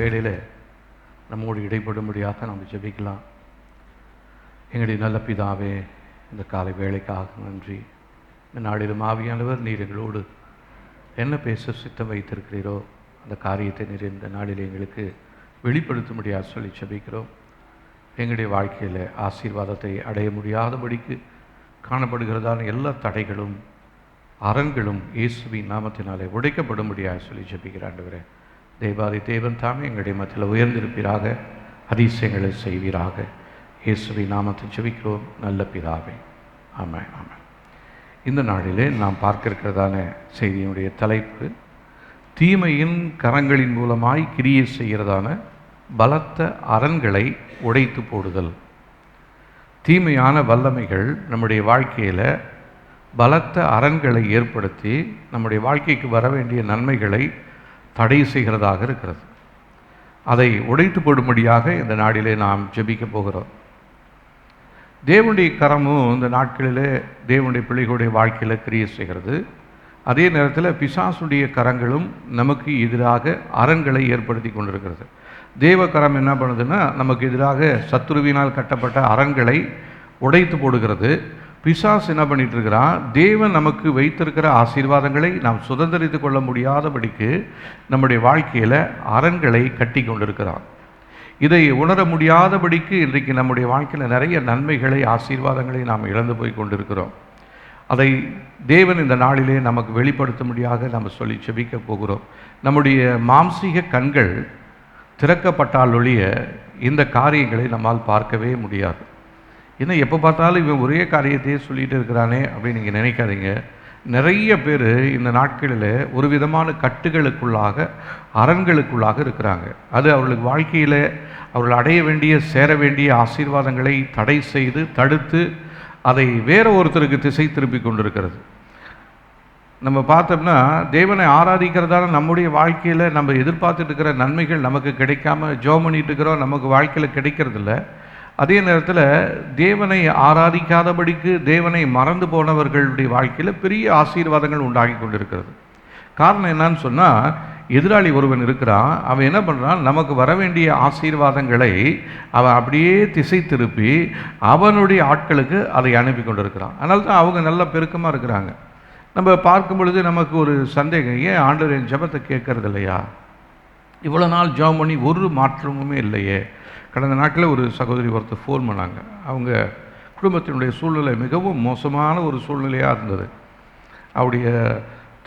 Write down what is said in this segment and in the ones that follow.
வேளையில் நம்மோடு இடைப்படும்படியாக நாம் ஜெபிக்கலாம். எங்களுடைய நல்ல பிதாவே, இந்த காலை வேளைக்காக நன்றி. இந்த நாளிலும் ஆவியானவர் நீர் எங்களோடு என்ன பேச சித்தம் வைத்திருக்கிறீரோ அந்த காரியத்தை நீர் இந்த நாளில் எங்களுக்கு வெளிப்படுத்தும்படியாக சொல்லி ஜெபிக்கிறோம். எங்களுடைய வாழ்க்கையில் ஆசீர்வாதத்தை அடைய முடியாதபடிக்கு காணப்படுகிறதான எல்லா தடைகளும் அரண்களும் இயேசுவின் நாமத்தினாலே உடைக்கப்படும்படியாக சொல்லி ஜெபிக்கிற ஆண்டவரே, தேவாதி தேவன் தாமே எங்களுடைய மத்தியில் உயர்ந்திருப்பீராக, அதிசயங்களை செய்வீராக. இயேசுவின் நாமத்தை ஜெபிக்கிறோம் நல்ல பிதாவே, ஆமென் ஆமென். இந்த நாளிலே நாம் பார்க்க இருக்கிறதான செய்தியினுடைய தலைப்பு, தீமையின் கரங்களின் மூலமாய் கிரியை செய்கிறதான பலத்த அரண்களை உடைத்து போடுதல். தீமையான வல்லமைகள் நம்முடைய வாழ்க்கையில் பலத்த அரண்களை ஏற்படுத்தி நம்முடைய வாழ்க்கைக்கு வர வேண்டிய நன்மைகளை தடை செய்கிறதாக இருக்கிறது. அதை உடைத்து போடும்படியாக இந்த நாளிலே நாம் ஜெபிக்க போகிறோம். தேவனுடைய கரமும் இந்த நாட்களிலே தேவனுடைய பிள்ளைகளுடைய வாழ்க்கையில் கிரியை செய்கிறது. அதே நேரத்தில் பிசாசுடைய கரங்களும் நமக்கு எதிராக அரண்களை ஏற்படுத்தி கொண்டிருக்கிறது. தேவ கரம் என்ன பண்ணுதுன்னா, நமக்கு எதிராக சத்துருவினால் கட்டப்பட்ட அரண்களை உடைத்து போடுகிறது. பிசாசு என்ன பண்ணிட்டு இருக்கிறான், தேவன் நமக்கு வைத்திருக்கிற ஆசீர்வாதங்களை நாம் சுதந்திரித்து கொள்ள முடியாதபடிக்கு நம்முடைய வாழ்க்கையில் அரண்களை கட்டி கொண்டிருக்கிறான். இதை உணர முடியாதபடிக்கு இன்றைக்கு நம்முடைய வாழ்க்கையில் நிறைய நன்மைகளை ஆசீர்வாதங்களை நாம் இழந்து போய் கொண்டிருக்கிறோம். அதை தேவன் இந்த நாளிலே நமக்கு வெளிப்படுத்தும்படியாக நம்ம சொல்லி ஜெபிக்க போகிறோம். நம்முடைய மாம்சீக கண்கள் திறக்கப்பட்டால் ஒழிய இந்த காரியங்களை நம்மால் பார்க்கவே முடியாது. ஏன்னா எப்போ பார்த்தாலும் இவன் ஒரே காரியத்தையே சொல்லிகிட்டு இருக்கிறானே அப்படின்னு நீங்கள் நினைக்காதீங்க. நிறைய பேர் இந்த நாட்களில் ஒரு விதமான கட்டுகளுக்குள்ளாக அரண்களுக்குள்ளாக இருக்கிறாங்க. அது அவர்களுக்கு வாழ்க்கையில் அவர்கள் அடைய வேண்டிய சேர வேண்டிய ஆசீர்வாதங்களை தடை செய்து தடுத்து அதை வேற ஒருத்தருக்கு திசை திருப்பி கொண்டிருக்கிறது. நம்ம பார்த்தோம்னா, தேவனை ஆராதிக்கிறதால நம்முடைய வாழ்க்கையில் நம்ம எதிர்பார்த்துட்டு இருக்கிற நன்மைகள் நமக்கு கிடைக்காம ஜெபம் பண்ணிட்டு இருக்கிறோம், நமக்கு வாழ்க்கையில் கிடைக்கிறதில்ல. அதே நேரத்தில் தேவனை ஆராதிக்காதபடிக்கு தேவனை மறந்து போனவர்களுடைய வாழ்க்கையில் பெரிய ஆசீர்வாதங்கள் உண்டாகி கொண்டிருக்கிறது. காரணம் என்னன்னு சொன்னால், எதிராளி ஒருவன் இருக்கிறான். அவன் என்ன பண்ணுறான், நமக்கு வர வேண்டிய ஆசீர்வாதங்களை அவன் அப்படியே திசை திருப்பி அவனுடைய ஆட்களுக்கு அதை அனுப்பி கொண்டிருக்கிறான். அதனால தான் அவங்க நல்ல பெருக்கமாக இருக்கிறாங்க. நம்ம பார்க்கும் பொழுது நமக்கு ஒரு சந்தேகம், ஏன் ஆண்டவர் என் ஜெபத்தை கேட்கறது இல்லையா? இவ்வளோ நாள் ஜெபம் பண்ணி ஒரு மாற்றமுமே இல்லையே. கடந்த நாட்டில் ஒரு சகோதரி ஒருத்தர் ஃபோன் பண்ணாங்க. அவங்க குடும்பத்தினுடைய சூழ்நிலை மிகவும் மோசமான ஒரு சூழ்நிலையாக இருந்தது. அவருடைய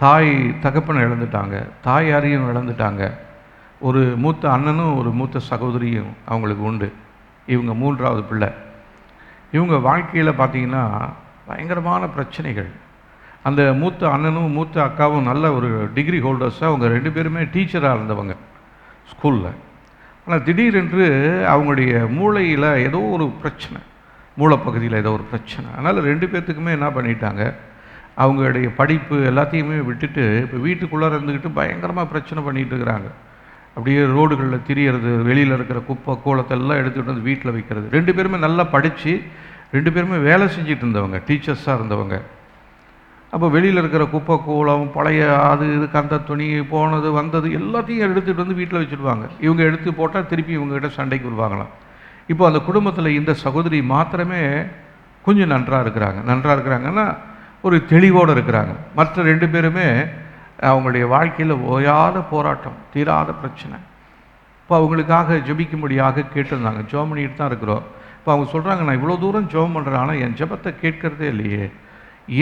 தாய் தகப்பனை இழந்துட்டாங்க, தாயாரையும் இழந்துட்டாங்க. ஒரு மூத்த அண்ணனும் ஒரு மூத்த சகோதரியும் அவங்களுக்கு உண்டு. இவங்க 3வது பிள்ளை. இவங்க வாழ்க்கையில் பார்த்திங்கன்னா பயங்கரமான பிரச்சனைகள். அந்த மூத்த அண்ணனும் மூத்த அக்காவும் நல்ல ஒரு டிகிரி ஹோல்டர்ஸாக, அவங்க 2 பேருமே டீச்சராக இருந்தவங்க ஸ்கூலில். ஆனால் திடீரென்று அவங்களுடைய மூளையில் ஏதோ ஒரு பிரச்சனை, மூளைப்பகுதியில் ஏதோ ஒரு பிரச்சனை. அதனால் 2 பேர்த்துக்குமே என்ன பண்ணிட்டாங்க, அவங்களுடைய படிப்பு எல்லாத்தையுமே விட்டுட்டு இப்போ வீட்டுக்குள்ளே இருந்துக்கிட்டு பயங்கரமாக பிரச்சனை பண்ணிகிட்டு இருக்கிறாங்க. அப்படியே ரோடுகளில் திரியறது, வெளியில் இருக்கிற குப்பை கோலத்தெல்லாம் எடுத்துகிட்டு வந்து வீட்டில் வைக்கிறது. 2 பேருமே நல்லா படித்து 2 பேருமே வேலை செஞ்சுட்டு இருந்தவங்க, டீச்சர்ஸாக இருந்தவங்க. அப்போ வெளியில் இருக்கிற குப்பை கூலம், பழைய அது இது கந்த துணி போனது வந்தது எல்லாத்தையும் எடுத்துகிட்டு வந்து வீட்டில் வச்சுடுவாங்க. இவங்க எடுத்து போட்டால் திருப்பி இவங்ககிட்ட சண்டைக்கு வருவாங்களாம். இப்போ அந்த குடும்பத்தில் இந்த சகோதரி மாத்திரமே கொஞ்சம் நன்றாக இருக்கிறாங்கன்னா ஒரு தெளிவோடு இருக்கிறாங்க. மற்ற 2 பேருமே அவங்களுடைய வாழ்க்கையில் ஓயாத போராட்டம், தீராத பிரச்சனை. இப்போ அவங்களுக்காக ஜெபிக்கும்படியாக கேட்டிருந்தாங்க. ஜெபம் பண்ணிட்டு தான் இருக்கிறோம். இப்போ அவங்க சொல்கிறாங்க, நான் இவ்வளோ தூரம் ஜெபம் பண்ணுறேன், ஆனால் என் ஜெபத்தை கேட்கறதே இல்லையே,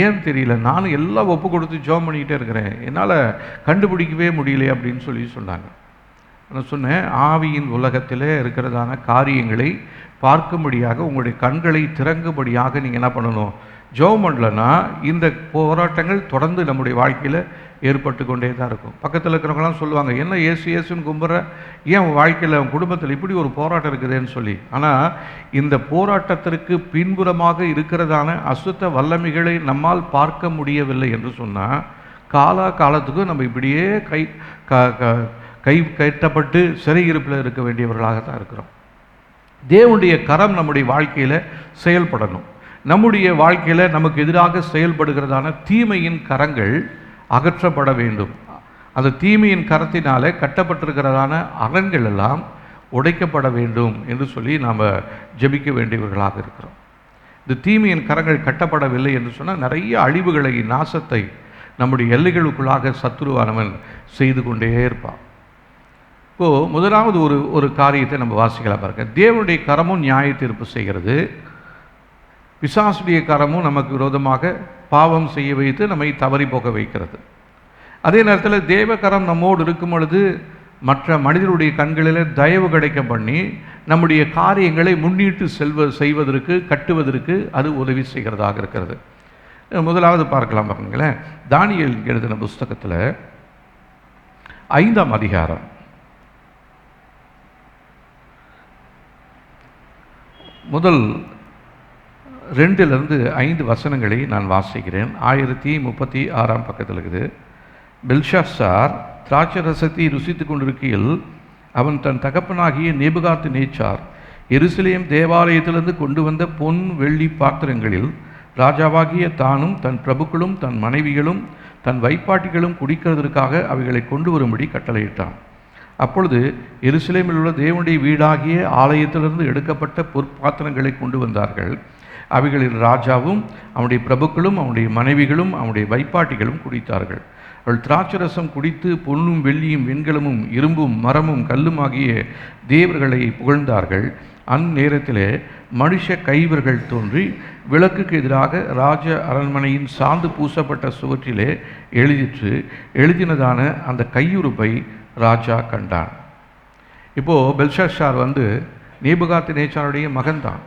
ஏன் தெரியல, நானும் எல்லாம் ஒப்பு கொடுத்து ஜெபம் பண்ணிக்கிட்டே இருக்கிறேன், என்னால் கண்டுபிடிக்கவே முடியலையே அப்படின்னு சொன்னாங்க. நான் சொன்னேன், ஆவியின் உலகத்தில் இருக்கிறதான காரியங்களை பார்க்கும்படியாக உங்களுடைய கண்களை திறங்கும்படியாக நீங்கள் என்ன பண்ணணும், ஜெபம் பண்ணலன்னா இந்த போராட்டங்கள் தொடர்ந்து நம்முடைய வாழ்க்கையில் ஏற்பட்டு கொண்டே தான் இருக்கும். பக்கத்தில் இருக்கிறவங்களாம் சொல்லுவாங்க, என்ன இயேசுன்னு கும்பிட்ற, ஏன் வாழ்க்கையில் உன் குடும்பத்தில் இப்படி ஒரு போராட்டம் இருக்குதுன்னு சொல்லி. ஆனால் இந்த போராட்டத்திற்கு பின்புறமாக இருக்கிறதான அசுத்த வல்லமைகளை நம்மால் பார்க்க முடியவில்லை என்று சொன்னால், காலத்துக்கும் நம்ம இப்படியே கை கட்டப்பட்டு சிறையிருப்பில் இருக்க வேண்டியவர்களாக தான் இருக்கிறோம். தேவனுடைய கரம் நம்முடைய வாழ்க்கையில் செயல்படணும். நம்முடைய வாழ்க்கையில் நமக்கு எதிராக செயல்படுகிறதான தீமையின் கரங்கள் அகற்றப்பட வேண்டும். அந்த தீமையின் கரத்தினாலே கட்டப்பட்டிருக்கிறதான அரண்கள் எல்லாம் உடைக்கப்பட வேண்டும் என்று சொல்லி நாம் ஜெபிக்க வேண்டியவர்களாக இருக்கிறோம். இந்த தீமையின் கரங்கள் கட்டப்படவில்லை என்று சொன்னால் நிறைய அழிவுகளை, நாசத்தை நம்முடைய எல்லைகளுக்குள்ளாக சத்துருவானவன் செய்து கொண்டே இருப்பான். இப்போது முதலாவது ஒரு காரியத்தை நம்ம வாசிக்கலாம் பாருங்க. தேவனுடைய கரமும் நியாய தீர்ப்பு செய்கிறது, பிசாசுடைய கரமும் நமக்கு விரோதமாக பாவம் செய்ய வைத்து நம்மை தவறி போக வைக்கிறது. அதே நேரத்தில் தேவகரம் நம்மோடு இருக்கும் பொழுது மற்ற மனிதனுடைய கண்களில் தயவு கிடைக்க பண்ணி நம்முடைய காரியங்களை முன்னிட்டு செய்வதற்கு, கட்டுவதற்கு அது உதவி செய்கிறதாக இருக்கிறது. முதலாவது பார்க்கலாம் பாருங்களேன். தானியேல் எழுதின புஸ்தகத்தில் 5ஆம் அதிகாரம் முதல் 2லிருந்து 5 வசனங்களை நான் வாசிக்கிறேன். 1036ஆம் பக்கத்தில் இருக்குது. பெல்ஷாத்சார் திராட்சரசத்தை ருசித்து கொண்டிருக்கையில் அவன் தன் தகப்பனாகிய நேபுகாத்நேச்சார் எருசலேம் தேவாலயத்திலிருந்து கொண்டு வந்த பொன் வெள்ளி பாத்திரங்களில் ராஜாவாகிய தானும் தன் பிரபுக்களும் தன் மனைவிகளும் தன் வைப்பாட்டிகளும் குடிக்கிறதற்காக அவைகளை கொண்டு வரும்படி கட்டளையிட்டான். அப்பொழுது எருசலேமில் உள்ள தேவனுடைய வீடாகிய ஆலயத்திலிருந்து எடுக்கப்பட்ட பொற்பாத்திரங்களை கொண்டு வந்தார்கள். அவைகளில் ராஜாவும் அவனுடைய பிரபுக்களும் அவனுடைய மனைவிகளும் அவனுடைய வைப்பாட்டிகளும் குடித்தார்கள். அவள் திராட்சரசம் குடித்து பொன்னும் வெள்ளியும் வெண்கலமும் இரும்பும் மரமும் கல்லும் ஆகிய தேவர்களை புகழ்ந்தார்கள். அந்நேரத்திலே மனுஷ கைவர்கள் தோன்றி விளக்குக்கு எதிராக ராஜ அரண்மனையின் சாந்து பூசப்பட்ட சுவற்றிலே எழுதினதான அந்த கையுறுப்பை ராஜா கண்டான். இப்போது பெல்ஷாத்சார் நேபுகாத்நேச்சாருடைய மகன்தான்.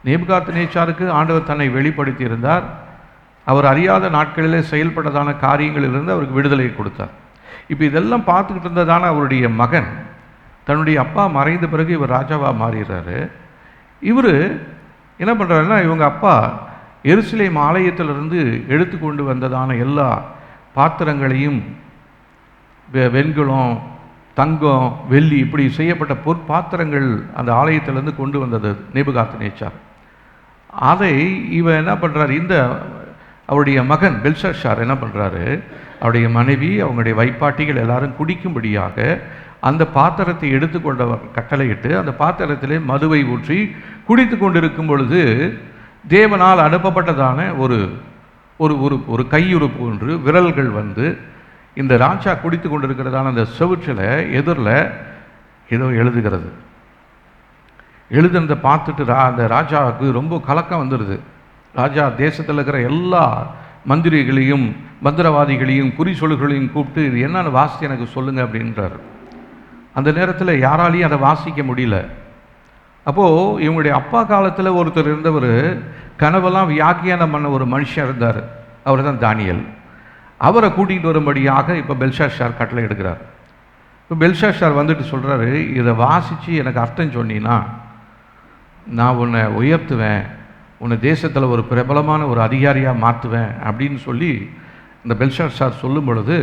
நேபுகாத்நேச்சாருக்கு ஆண்டவர் தன்னை வெளிப்படுத்தி இருந்தார். அவர் அறியாத நாட்களிலே செயல்பட்டதான காரியங்களிலிருந்து அவருக்கு விடுதலை கொடுத்தார். இப்போ இதெல்லாம் பார்த்துக்கிட்டு இருந்ததான அவருடைய மகன் தன்னுடைய அப்பா மறைந்த பிறகு இவர் ராஜாவாக மாறுகிறாரு. இவர் என்ன பண்ணுறாருன்னா, இவங்க அப்பா எருசலேம் ஆலயத்திலிருந்து எடுத்து கொண்டு வந்ததான எல்லா பாத்திரங்களையும் வெண்கலம், தங்கம், வெள்ளி இப்படி செய்யப்பட்ட பொற்பாத்திரங்கள் அந்த ஆலயத்திலேருந்து கொண்டு வந்தது நேபுகாத்நேச்சார். அதை இவன் என்ன பண்ணுறாரு, அவருடைய மகன் பெல்ஷாத்சார் என்ன பண்ணுறாரு, அவருடைய மனைவி அவங்களுடைய வைப்பாட்டிகள் எல்லாரும் குடிக்கும்படியாக அந்த பாத்திரத்தை எடுத்துக்கொண்டவர் கட்டளையிட்டு அந்த பாத்திரத்திலே மதுவை ஊற்றி குடித்து கொண்டிருக்கும் பொழுது தேவனால் அனுப்பப்பட்டதான ஒரு கையுறுப்பு ஒன்று விரல்கள் இந்த ராஜா குடித்து கொண்டிருக்கிறதான அந்த செவுற்றில் எதிரில் ஏதோ எழுதுகிறது. எழுதுனதை பார்த்துட்டு அந்த ராஜாவுக்கு ரொம்ப கலக்கம் வந்துடுது. ராஜா தேசத்தில் இருக்கிற எல்லா மந்திரிகளையும் மந்திரவாதிகளையும் குறிச்சொல்களையும் கூப்பிட்டு இது என்னென்னு வாசித்து எனக்கு சொல்லுங்கள் அப்படின்றார். அந்த நேரத்தில் யாராலையும் அதை வாசிக்க முடியல. அப்போது இவங்களுடைய அப்பா காலத்தில் ஒருத்தர் இருந்தவர், கனவெல்லாம் வியாக்கியானம் பண்ண ஒரு மனுஷன் இருந்தார். அவர் தான் தானியேல். அவரை கூட்டிகிட்டு வரும்படியாக இப்போ பெல்ஷாத்சார் கட்டளை எடுக்கிறார். இப்போ பெல்ஷாத்சார் வந்துட்டு சொல்கிறாரு, இதை வாசித்து எனக்கு அர்த்தம் சொன்னீன்னா நான் உன்னை உயர்த்துவேன், உன்னை தேசத்தில் ஒரு பிரபலமான ஒரு அதிகாரியாக மாற்றுவேன் அப்படின்னு சொல்லி இந்த பெல்ஷாத்சார் சொல்லும் பொழுது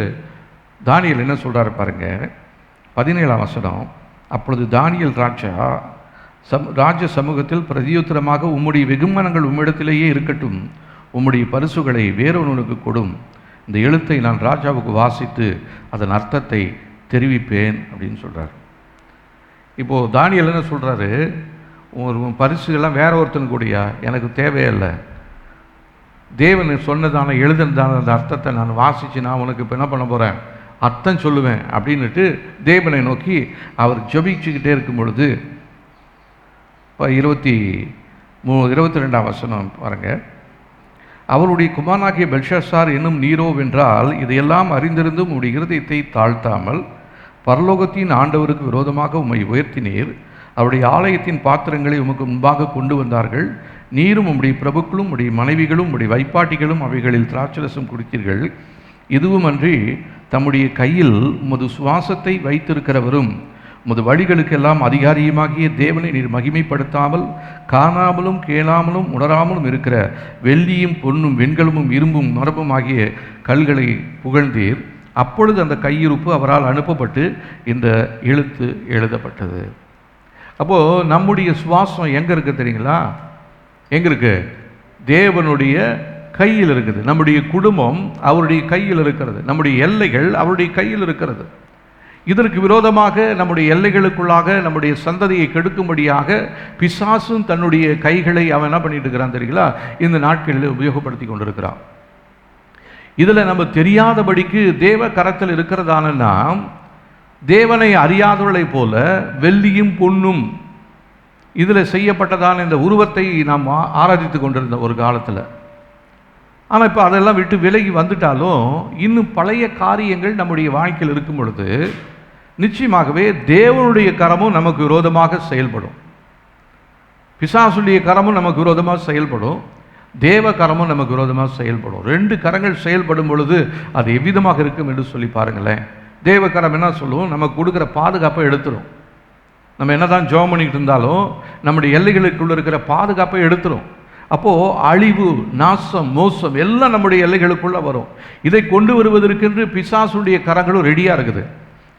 தானியேல் என்ன சொல்கிறாரு பாருங்க. 17ஆம் வசனம். அப்பொழுது தானியேல் ராஜ சமூகத்தில் பிரதியுத்தரமாக, உம்முடைய வெகுமானங்கள் உம்மிடத்திலேயே இருக்கட்டும், உம்முடைய பரிசுகளை வேறொருவனுக்கு கொடும். இந்த எழுத்தை நான் ராஜாவுக்கு வாசித்து அதன் அர்த்தத்தை தெரிவிப்பேன் அப்படின்னு சொல்கிறார். இப்போது தானியேல் என்ன சொல்கிறாரு, ஒரு பரிசுகள்லாம் வேற ஒருத்தனுக்கு கூடியா, எனக்கு தேவையில்லை. தேவன் சொன்னதான எழுதுனதான அந்த அர்த்தத்தை நான் வாசித்து நான் உனக்கு இப்போ என்ன பண்ண போகிறேன், அர்த்தம் சொல்லுவேன் அப்படின்னுட்டு தேவனை நோக்கி அவர் ஜெபிச்சுக்கிட்டே இருக்கும் பொழுது 22ஆம் வசனம் பாருங்க. அவருடைய குமாரனாகிய பெல்ஷாத்சார் என்னும் நீரோ வென்றால் இதையெல்லாம் அறிந்திருந்தும் உம்முடைய இருதயத்தை தாழ்த்தாமல் பரலோகத்தின் ஆண்டவருக்கு விரோதமாக உம்மை உயர்த்தினீர். அவருடைய ஆலயத்தின் பாத்திரங்களை உமக்கு முன்பாக கொண்டு வந்தார்கள். நீரும் உம்முடைய பிரபுக்களும் உம்முடைய மனைவிகளும் உம்முடைய வைப்பாட்டிகளும் அவைகளில் திராட்சரசம் குடித்தீர்கள். இதுவுமன்றி தம்முடைய கையில் உமது சுவாசத்தை வைத்திருக்கிறவரும் உமது வழிகளுக்கெல்லாம் அதிகாரியுமாகிய தேவனை நீர் மகிமைப்படுத்தாமல் காணாமலும் கேளாமலும் உணராமலும் இருக்கிற வெள்ளியும் பொன்னும் வெண்கலமும் இரும்பும் மரபும் ஆகிய கல்களை புகழ்ந்தீர். அப்பொழுது அந்த கையிருப்பு அவரால் அனுப்பப்பட்டு இந்த எழுத்து எழுதப்பட்டது. அப்போது நம்முடைய சுவாசம் எங்கே இருக்குது தெரியுங்களா? எங்கே இருக்குது? தேவனுடைய கையில் இருக்குது. நம்முடைய குடும்பம் அவருடைய கையில் இருக்கிறது. நம்முடைய எல்லைகள் அவருடைய கையில் இருக்கிறது. இதற்கு விரோதமாக நம்முடைய எல்லைகளுக்குள்ளாக நம்முடைய சந்ததியை கெடுக்கும்படியாக பிசாசும் தன்னுடைய கைகளை அவன் என்ன பண்ணிட்டு இருக்கிறான் தெரியுங்களா, இந்த நாட்களில் உபயோகப்படுத்தி கொண்டிருக்கிறான். இதில் நம்ம தெரியாதபடிக்கு தேவ கரத்தில் இருக்கிறதான நாம் தேவனை அறியாதவர்களைப் போல வெள்ளியும் பொன்னும் இதில் செய்யப்பட்டதான இந்த உருவத்தை நாம் ஆராதித்து கொண்டிருந்த ஒரு காலத்தில். ஆனால் இப்போ அதெல்லாம் விட்டு விலகி வந்துட்டாலும் இன்னும் பழைய காரியங்கள் நம்முடைய வாழ்க்கையில் இருக்கும் பொழுது நிச்சயமாகவே தேவனுடைய கரமும் நமக்கு விரோதமாக செயல்படும். பிசாசுடைய கரமும் நமக்கு விரோதமாக செயல்படும், தேவ கரமும் நமக்கு விரோதமாக செயல்படும். ரெண்டு கரங்கள் செயல்படும் பொழுது அது எவ்விதமாக இருக்கும் என்று சொல்லி பாருங்களேன். தேவ கரம் என்ன சொல்லுவோம், நமக்கு கொடுக்குற பாதுகாப்பை எடுத்துரும். நம்ம என்ன தான் ஜெபம் பண்ணிக்கிட்டு இருந்தாலும் நம்முடைய எல்லைகளுக்குள்ள இருக்கிற பாதுகாப்பை எடுத்துரும். அப்போது அழிவு, நாசம், மோசம் எல்லாம் நம்முடைய எல்லைகளுக்குள்ளே வரும். இதை கொண்டு வருவதற்கென்று பிசாசுடைய கரங்களும் ரெடியாக இருக்குது.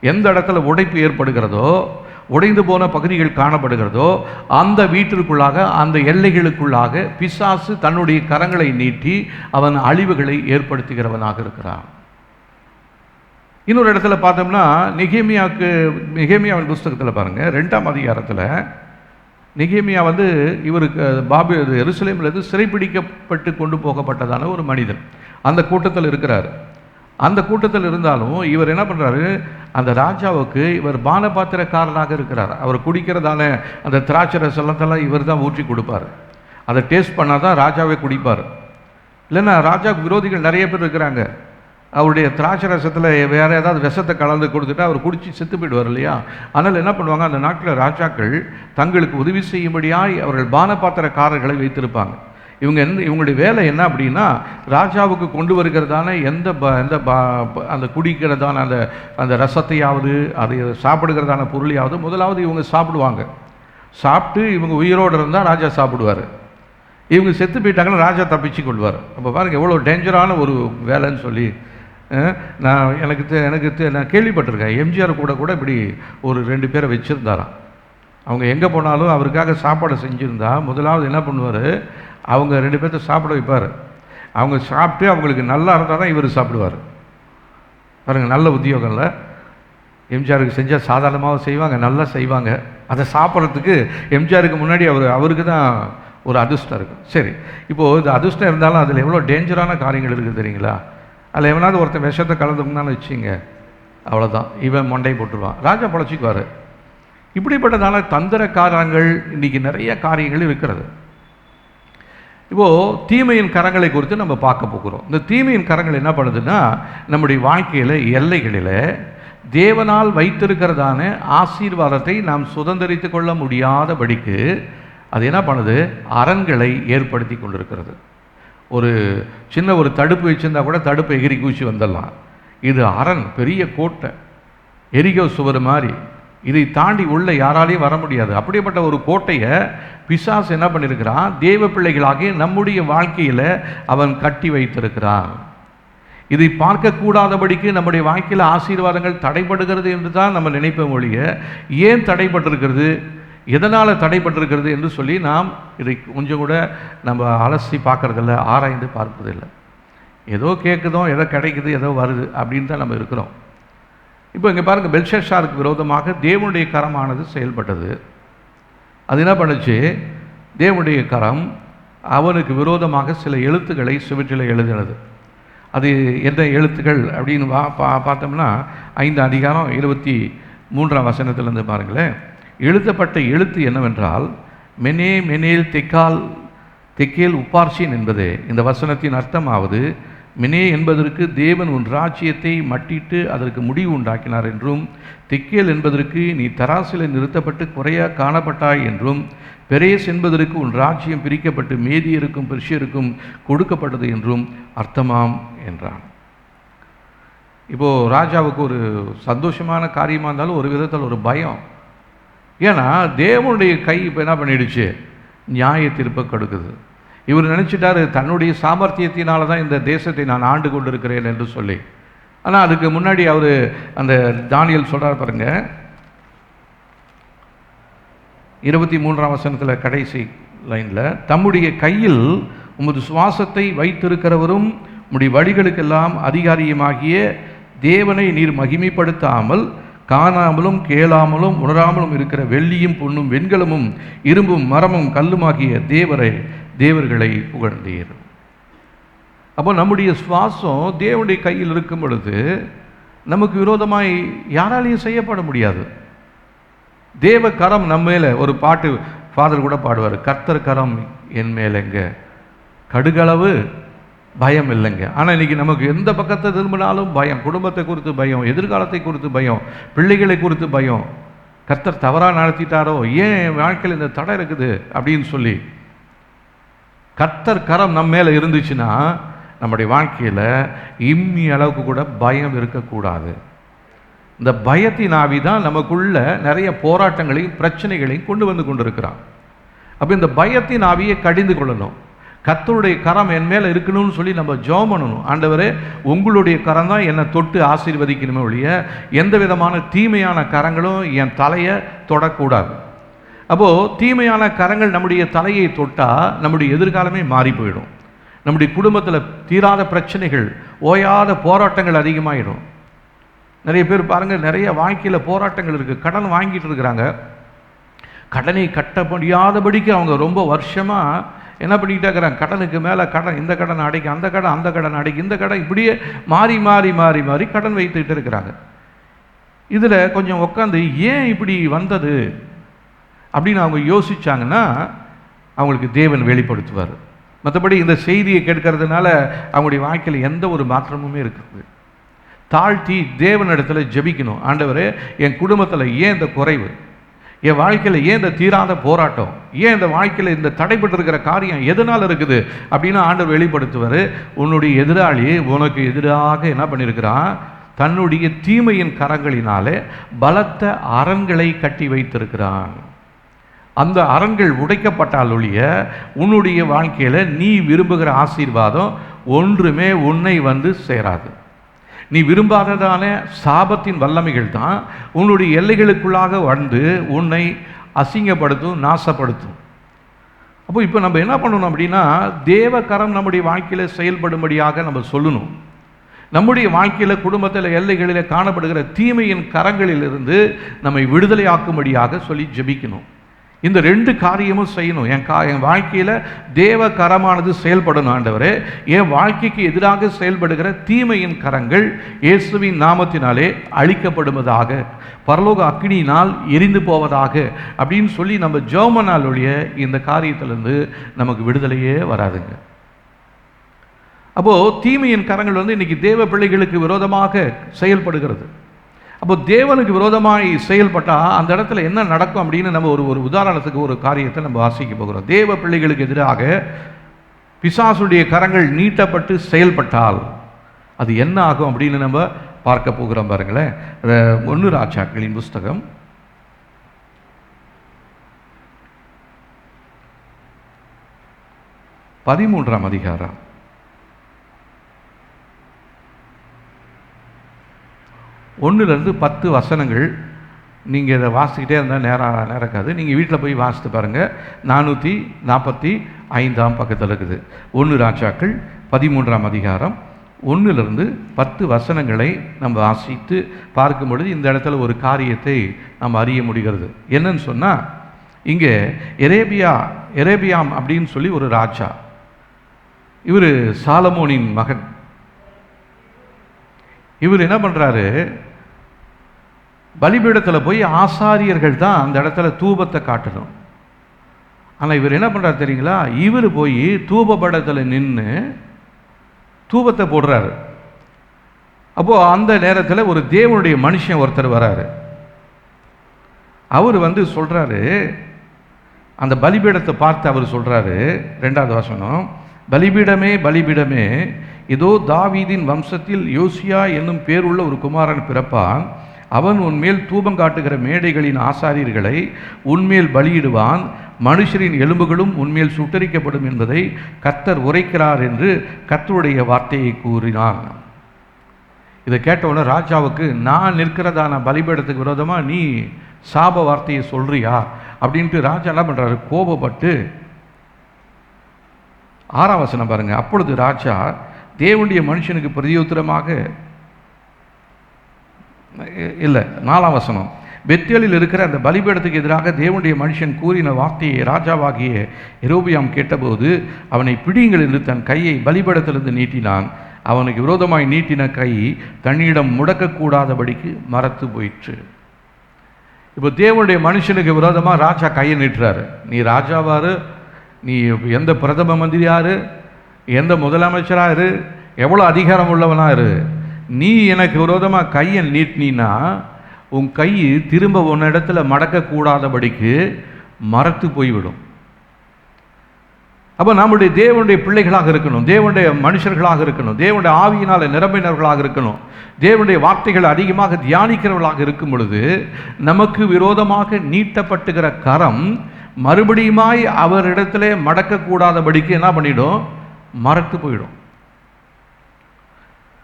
எந்த இடத்துல உடைப்பு ஏற்படுகிறதோ, உடைந்து போன பகுதிகள் காணப்படுகிறதோ, அந்த வீட்டிற்குள்ளாக அந்த எல்லைகளுக்குள்ளாக பிசாசு தன்னுடைய கரங்களை நீட்டி அவன் அழிவுகளை ஏற்படுத்துகிறவனாக இருக்கிறான். இன்னொரு இடத்துல பார்த்தோம்னா நெகேமியாவின் புஸ்தகத்தில் பாருங்கள், 2ஆம் அதிகாரத்தில் நெகேமியா இவருக்கு எருசலேமிலிருந்து சிறைப்பிடிக்கப்பட்டு கொண்டு போகப்பட்டதான ஒரு மனிதன் அந்த கூட்டத்தில் இருக்கிறார். அந்த கூட்டத்தில் இருந்தாலும் இவர் என்ன பண்ணுறாரு, அந்த ராஜாவுக்கு இவர் பானபாத்திரக்காரனாக இருக்கிறார். அவர் குடிக்கிறதான அந்த திராட்சை ரசத்தெல்லாம் இவர் தான் ஊற்றி கொடுப்பார். அதை டேஸ்ட் பண்ணால் தான் ராஜாவே குடிப்பார். இல்லைன்னா ராஜாவுக்கு விரோதிகள் நிறைய பேர் இருக்கிறாங்க. அவருடைய திராட்சை ரசத்தில் வேறு ஏதாவது விஷத்தை கலந்து கொடுத்துட்டு அவர் குடித்து செத்து போயிடுவார் இல்லையா. அதனால் என்ன பண்ணுவாங்க, அந்த நாட்டில் ராஜாக்கள் தங்களுக்கு உதவி செய்யும்படியாக அவர்கள் பானபாத்திரக்காரர்களை வைத்திருப்பாங்க. இவங்களுடைய வேலை என்ன அப்படின்னா, ராஜாவுக்கு கொண்டு வருகிறதான அந்த குடிக்கிறதான அந்த ரசத்தையாவது அது சாப்பிடுகிறதான பொருளையாவது முதலாவது இவங்க சாப்பிடுவாங்க. சாப்பிட்டு இவங்க உயிரோடு இருந்தால் ராஜா சாப்பிடுவார். இவங்க செத்து போயிட்டாங்கன்னா ராஜா தப்பிச்சு கொள்வார். அப்போ பாருங்கள் எவ்வளோ டேஞ்சரான ஒரு வேலைன்னு சொல்லி. நான் கேள்விப்பட்டிருக்கேன், எம்ஜிஆர் கூட இப்படி ஒரு 2 பேரை வச்சுருந்தாராம். அவங்க எங்கே போனாலும் அவருக்காக சாப்பாடு செஞ்சுருந்தா முதலாவது என்ன பண்ணுவார், அவங்க 2 பேர்த்த சாப்பிட வைப்பார். அவங்க சாப்பிட்டு அவங்களுக்கு நல்லா இருந்தால் தான் இவர் சாப்பிடுவார். பாருங்கள், நல்ல உத்தியோகம்ல. எம்ஜிஆருக்கு செஞ்சால் சாதாரணமாக செய்வாங்க, நல்லா செய்வாங்க. அதை சாப்பிட்றதுக்கு எம்ஜிஆருக்கு முன்னாடி அவருக்கு தான் ஒரு அதிர்ஷ்டம் இருக்கும். சரி, இப்போது இந்த அதிர்ஷ்டம் இருந்தாலும் அதில் எவ்வளோ டேஞ்சரான காரியங்கள் இருக்குது தெரியுங்களா. அதில் எவனாவது ஒருத்தன் விஷத்தை கலந்துக்குனாலும் வச்சுங்க, அவ்வளோதான், இவன் மண்டை போட்டுருவான், ராஜா பொழைச்சிக்குவார். இப்படிப்பட்டதான தந்திரக்காரங்கள் இன்றைக்கி நிறைய காரியங்கள் இருக்கிறது. இப்போது தீமையின் கரங்களை குறித்து நம்ம பார்க்க போகிறோம். இந்த தீமையின் கரங்கள் என்ன பண்ணுதுன்னா, நம்முடைய வாழ்க்கையில் எல்லைகளில் தேவனால் வைத்திருக்கிறதான ஆசீர்வாதத்தை நாம் சுதந்திரித்து கொள்ள முடியாதபடிக்கு அது என்ன பண்ணுது, அரண்களை ஏற்படுத்தி கொண்டிருக்கிறது. ஒரு சின்ன ஒரு தடுப்பு வச்சுருந்தா கூட தடுப்பை எகிரி கூச்சி வந்துடலாம். இது அரண், பெரிய கோட்டை, எரிகோ சுவர் மாதிரி. இதை தாண்டி உள்ள யாராலையும் வர முடியாது. அப்படிப்பட்ட ஒரு கோட்டையை பிசாசு என்ன பண்ணியிருக்கிறான், தேவ பிள்ளைகளாகி நம்முடைய வாழ்க்கையில் அவன் கட்டி வைத்திருக்கிறான். இதை பார்க்கக்கூடாதபடிக்கு நம்முடைய வாழ்க்கையில் ஆசீர்வாதங்கள் தடைபடுகிறது என்று தான் நம்ம நினைப்போம் ஒழிய, ஏன் தடைப்பட்டிருக்கிறது, எதனால் தடைப்பட்டிருக்கிறது என்று சொல்லி நாம் இதை கொஞ்சம் கூட நம்ம அலசி பார்க்கறதில்ல, ஆராய்ந்து பார்ப்பதில்லை. ஏதோ கேட்குதோ, ஏதோ கிடைக்குது, ஏதோ வருது அப்படின்னு தான் நம்ம இருக்கிறோம். இப்போ இங்கே பாருங்கள், பெல்ஷாத்சாருக்கு விரோதமாக தேவனுடைய கரமானது செயல்பட்டது. அது என்ன பண்ணுச்சு, தேவனுடைய கரம் அவனுக்கு விரோதமாக சில எழுத்துக்களை சுவற்றில் எழுதினது. அது எந்த எழுத்துக்கள் அப்படின்னு பார்த்தோம்னா 5 அதிகாரம் 23ஆம் வசனத்திலிருந்து பாருங்களேன். எழுதப்பட்ட எழுத்து என்னவென்றால், மெனே மெனேல் தெக்கேல் உப்பார்சின் என்பது. இந்த வசனத்தின் அர்த்தமாவது, மெனே என்பதற்கு தேவன் உன் ராஜ்யத்தை மட்டிட்டு அதற்கு முடிவு உண்டாக்கினார் என்றும், தெக்கேல் என்பதற்கு நீ தராசில் நிறுத்தப்பட்டு குறையாக காணப்பட்டாய் என்றும், பெரேஸ் என்பதற்கு உன் ராஜ்யம் பிரிக்கப்பட்டு மேதியருக்கும் பெர்ஷியருக்கும் கொடுக்கப்பட்டது என்றும் அர்த்தமாம் என்றான். இப்போது ராஜாவுக்கு ஒரு சந்தோஷமான காரியமாக இருந்தாலும் ஒரு விதத்தில் ஒரு பயம். ஏன்னா தேவனுடைய கை இப்போ என்ன பண்ணிடுச்சு, நியாய தீர்ப்பை கொடுக்குது. இவர் நினச்சிட்டாரு தன்னுடைய சாமர்த்தியத்தினால தான் இந்த தேசத்தை நான் ஆண்டு கொண்டு இருக்கிறேன் என்று சொல்லி. ஆனால் அதுக்கு முன்னாடி அவர் அந்த தானியேல் சொல்கிறார் பாருங்க, 23ஆம் வசனத்தில் கடைசி லைனில், தம்முடைய கையில் உமது சுவாசத்தை வைத்திருக்கிறவரும் உம்முடைய வழிகளுக்கெல்லாம் அதிகாரியுமாகிய தேவனை நீர் மகிமைப்படுத்தாமல் காணாமலும் கேளாமலும் உணராமலும் இருக்கிற வெள்ளியும் பொன்னும் வெண்கலமும் இரும்பும் மரமும் கல்லுமாகிய தேவர்களை புகழ்ந்தீர். அப்போ நம்முடைய சுவாசம் தேவனுடைய கையில் இருக்கும் பொழுது நமக்கு விரோதமாய் யாராலையும் செய்யப்பட முடியாது. தேவ கரம் நம்ம மேலே, ஒரு பாட்டு ஃபாதர் கூட பாடுவார், கர்த்தர் கரம் என் மேலேங்க கடுகளவு பயம் இல்லைங்க. ஆனால் இன்றைக்கி நமக்கு எந்த பக்கத்தை திரும்பினாலும் பயம், குடும்பத்தை குறித்து பயம், எதிர்காலத்தை குறித்து பயம், பிள்ளைகளை குறித்து பயம். கர்த்தர் தவறாக நடத்திட்டாரோ, ஏன் வாழ்க்கையில் இந்த தடை இருக்குது அப்படின்னு சொல்லி. கர்த்தர் கரம் நம்ம மேலே இருந்துச்சுன்னா நம்முடைய வாழ்க்கையில் இம்மி அளவுக்கு கூட பயம் இருக்கக்கூடாது. இந்த பயத்தின் ஆவி தான் நமக்குள்ள நிறைய போராட்டங்களையும் பிரச்சனைகளையும் கொண்டு வந்து கொண்டிருக்கிறான். அப்போ இந்த பயத்தின் ஆவியை கடிந்து கொள்ளணும். கர்த்தருடைய கரம் என் மேலே இருக்கணும்னு சொல்லி நம்ம ஜெபம் பண்ணணும். ஆண்டவரே, உங்களுடைய கரம் தான் என்னை தொட்டு ஆசீர்வதிக்கணுமே ஒழிய எந்த விதமான தீமையான கரங்களும் என் தலையை தொடக்கூடாது. அப்போது தீமையான கரங்கள் நம்முடைய தலையை தொட்டால் நம்முடைய எதிர்காலமே மாறி போயிடும். நம்முடைய குடும்பத்தில் தீராத பிரச்சனைகள், ஓயாத போராட்டங்கள் அதிகமாகிடும். நிறைய பேர் பாருங்கள், நிறைய வாழ்க்கையில் போராட்டங்கள் இருக்குது. கடன் வாங்கிட்டு இருக்கிறாங்க. கடனை கட்ட முடியாதபடிக்கு அவங்க ரொம்ப வருஷமாக என்ன பண்ணிக்கிட்டே இருக்கிறாங்க, கடனுக்கு மேலே கடன், இந்த கடன் அடைக்க அந்த கடன், அந்த கடன் அடைக்க இந்த கடன், இப்படியே மாறி மாறி மாறி மாறி கடன் வைத்துக்கிட்டு இருக்கிறாங்க. இதில் கொஞ்சம் உட்காந்து ஏன் இப்படி வந்தது அப்படின்னு அவங்க யோசிச்சாங்கன்னா அவங்களுக்கு தேவன் வெளிப்படுத்துவார். மற்றபடி இந்த செய்தியை கேட்கறதுனால அவங்களுடைய வாழ்க்கையில் எந்த ஒரு மாற்றமுமே இருக்குது. தாழ்த்தி தேவனிடத்தில் ஜெபிக்கணும். ஆண்டவரே, என் குடும்பத்தில் ஏன் இந்த குறைவு, என் வாழ்க்கையில் ஏன் இந்த தீராத போராட்டம், ஏன் இந்த வாழ்க்கையில் இந்த தடைப்பட்டு இருக்கிற காரியம் எதனால் இருக்குது அப்படின்னு ஆண்டவர் வெளிப்படுத்துவார். உன்னுடைய எதிராளி உனக்கு எதிராக என்ன பண்ணியிருக்கிறான், தன்னுடைய தீமையின் கரங்களினாலே பலத்த அரண்களை கட்டி வைத்திருக்கிறான். அந்த அரண்கள் உடைக்கப்பட்டால் ஒழிய உன்னுடைய வாழ்க்கையில் நீ விரும்புகிற ஆசீர்வாதம் ஒன்றுமே உன்னை வந்து சேராது. நீ விரும்பாததான சாபத்தின் வல்லமைகள் தான் உன்னுடைய எல்லைகளுக்குள்ளாக வந்து உன்னை அசிங்கப்படுத்தும், நாசப்படுத்தும். அப்போ இப்போ நம்ம என்ன பண்ணணும் அப்படின்னா, தேவ கரம் நம்முடைய வாழ்க்கையில் செயல்படும்படியாக நம்ம சொல்லணும். நம்முடைய வாழ்க்கையில் குடும்பத்தில் எல்லைகளில் காணப்படுகிற தீமையின் கரங்களிலிருந்து நம்மை விடுதலையாக்கும்படியாக சொல்லி ஜெபிக்கணும். இந்த ரெண்டு காரியமும் செய்யணும். என் வாழ்க்கையில் தேவ கரமானது செயல்படணும். ஆண்டவரே, என் வாழ்க்கைக்கு எதிராக செயல்படுகிற தீமையின் கரங்கள் இயேசுவின் நாமத்தினாலே அழிக்கப்படுவதாக, பரலோக அக்கினியினால் எரிந்து போவதாக அப்படின்னு சொல்லி நம்ம ஜெபம்னாலுடைய இந்த காரியத்திலிருந்து நமக்கு விடுதலையே வராதுங்க. அப்போது தீமையின் கரங்கள் வந்து இன்றைக்கி தேவ பிள்ளைகளுக்கு விரோதமாக செயல்படுகிறது. அப்போ தேவனுக்கு விரோதமாய் செயல்பட்டால் அந்த இடத்துல என்ன நடக்கும் அப்படின்னு நம்ம ஒரு உதாரணத்துக்கு ஒரு காரியத்தை நம்ம வாசிக்க போகிறோம். தேவ பிள்ளைகளுக்கு எதிராக பிசாசுடைய கரங்கள் நீட்டப்பட்டு செயல்பட்டால் அது என்ன ஆகும் அப்படின்னு நம்ம பார்க்க போகிறோம். பாருங்களேன், 1 ராஜாக்களின் புஸ்தகம் 13ஆம் அதிகாரம் 1-10 வசனங்கள். நீங்கள் இதை வாசிக்கிட்டே இருந்தால் நேரம் இருக்காது. நீங்கள் வீட்டில் போய் வாசித்து பாருங்கள். 445ஆம் பக்கத்தில் இருக்குது. 1 ராஜாக்கள் 13ஆம் அதிகாரம் 1-10 வசனங்களை நம்ம வாசித்து பார்க்கும் பொழுது இந்த இடத்துல ஒரு காரியத்தை நம்ம அறிய முடிகிறது. என்னன்னு சொன்னால், இங்கே எரேபியாம் அப்படின்னு சொல்லி ஒரு ராஜா, இவர் சாலமோனின் மகன். இவர் என்ன பண்ணுறாரு, பலிபீடத்தில் போய் ஆசாரியர்கள் தான் அந்த இடத்துல தூபத்தை காட்டணும். ஆனால் இவர் என்ன பண்ணுறாரு தெரியுங்களா, இவர் போய் தூபபடத்தில் நின்று தூபத்தை போடுறாரு. அப்போது அந்த நேரத்தில் ஒரு தேவனுடைய மனுஷன் ஒருத்தர் வராரு. அவர் வந்து சொல்கிறாரு, அந்த பலிபீடத்தை பார்த்து அவர் சொல்கிறாரு, 2வது வசனம், பலிபீடமே பலிபீடமே, இதோ தாவீதின் வம்சத்தில் யோசியா என்னும் பேருள்ள ஒரு குமாரன் பிறப்பான். அவன் உன்மேல் தூபம் காட்டுகிற மேடைகளின் ஆசாரியர்களை உன்மேல் பலியிடுவான். மனுஷரின் எலும்புகளும் உன்மேல் சுட்டரிக்கப்படும் என்பதை கர்த்தர் உரைக்கிறார் என்று கர்த்தருடைய வார்த்தையை கூறினான். இதை கேட்டவுடனே ராஜாவுக்கு, நான் நிற்கிறதான பலிபீடத்துக்கு விரோதமாக நீ சாப வார்த்தையை சொல்றியா அப்படின்ட்டு ராஜா என்ன பண்ணுறாரு, கோபப்பட்டு 6ஆம் வசனம் பாருங்க. அப்பொழுது ராஜா தேவனுடைய மனுஷனுக்கு பிரதியுத்தரமாக, இல்லை 4ஆம் வசனம், பெத்தேலில் இருக்கிற அந்த பலிபீடத்துக்கு எதிராக தேவனுடைய மனுஷன் கூறின வார்த்தையை ராஜாவாகிய யெரொபெயாம் கேட்டபோது அவனை பிடியுங்கள் என்று தன் கையை பலிபீடத்திலிருந்து நீட்டினான். அவனுக்கு விரோதமாய் நீட்டின கை தன்னிடம் முடக்கக்கூடாதபடிக்கு மரத்து போயிற்று. இப்போ தேவனுடைய மனுஷனுக்கு விரோதமாக ராஜா கையை நீட்டுறாரு. நீ ராஜாவாரு, நீ எந்த பிரதம மந்திரியாரு, எந்த முதலமைச்சராக இரு, எவ்வளோ அதிகாரம் உள்ளவனா இரு, நீ எனக்கு விரோதமாக கையை நீட்டினா உன் கை திரும்ப உன் இடத்துல மடக்கக்கூடாதபடிக்கு மரத்து போய்விடும். அப்போ நம்முடைய தேவனுடைய பிள்ளைகளாக இருக்கணும், தேவனுடைய மனுஷர்களாக இருக்கணும், தேவனுடைய ஆவியினால் நிரம்பினவர்களாக இருக்கணும், தேவனுடைய வார்த்தைகள் அதிகமாக தியானிக்கிறவர்களாக இருக்கும் பொழுது நமக்கு விரோதமாக நீட்டப்பட்டுகிற கரம் மறுபடியுமாய் அவரிடத்துல மடக்கக்கூடாதபடிக்கு என்ன பண்ணிடும்? மரத்து போயிடும்.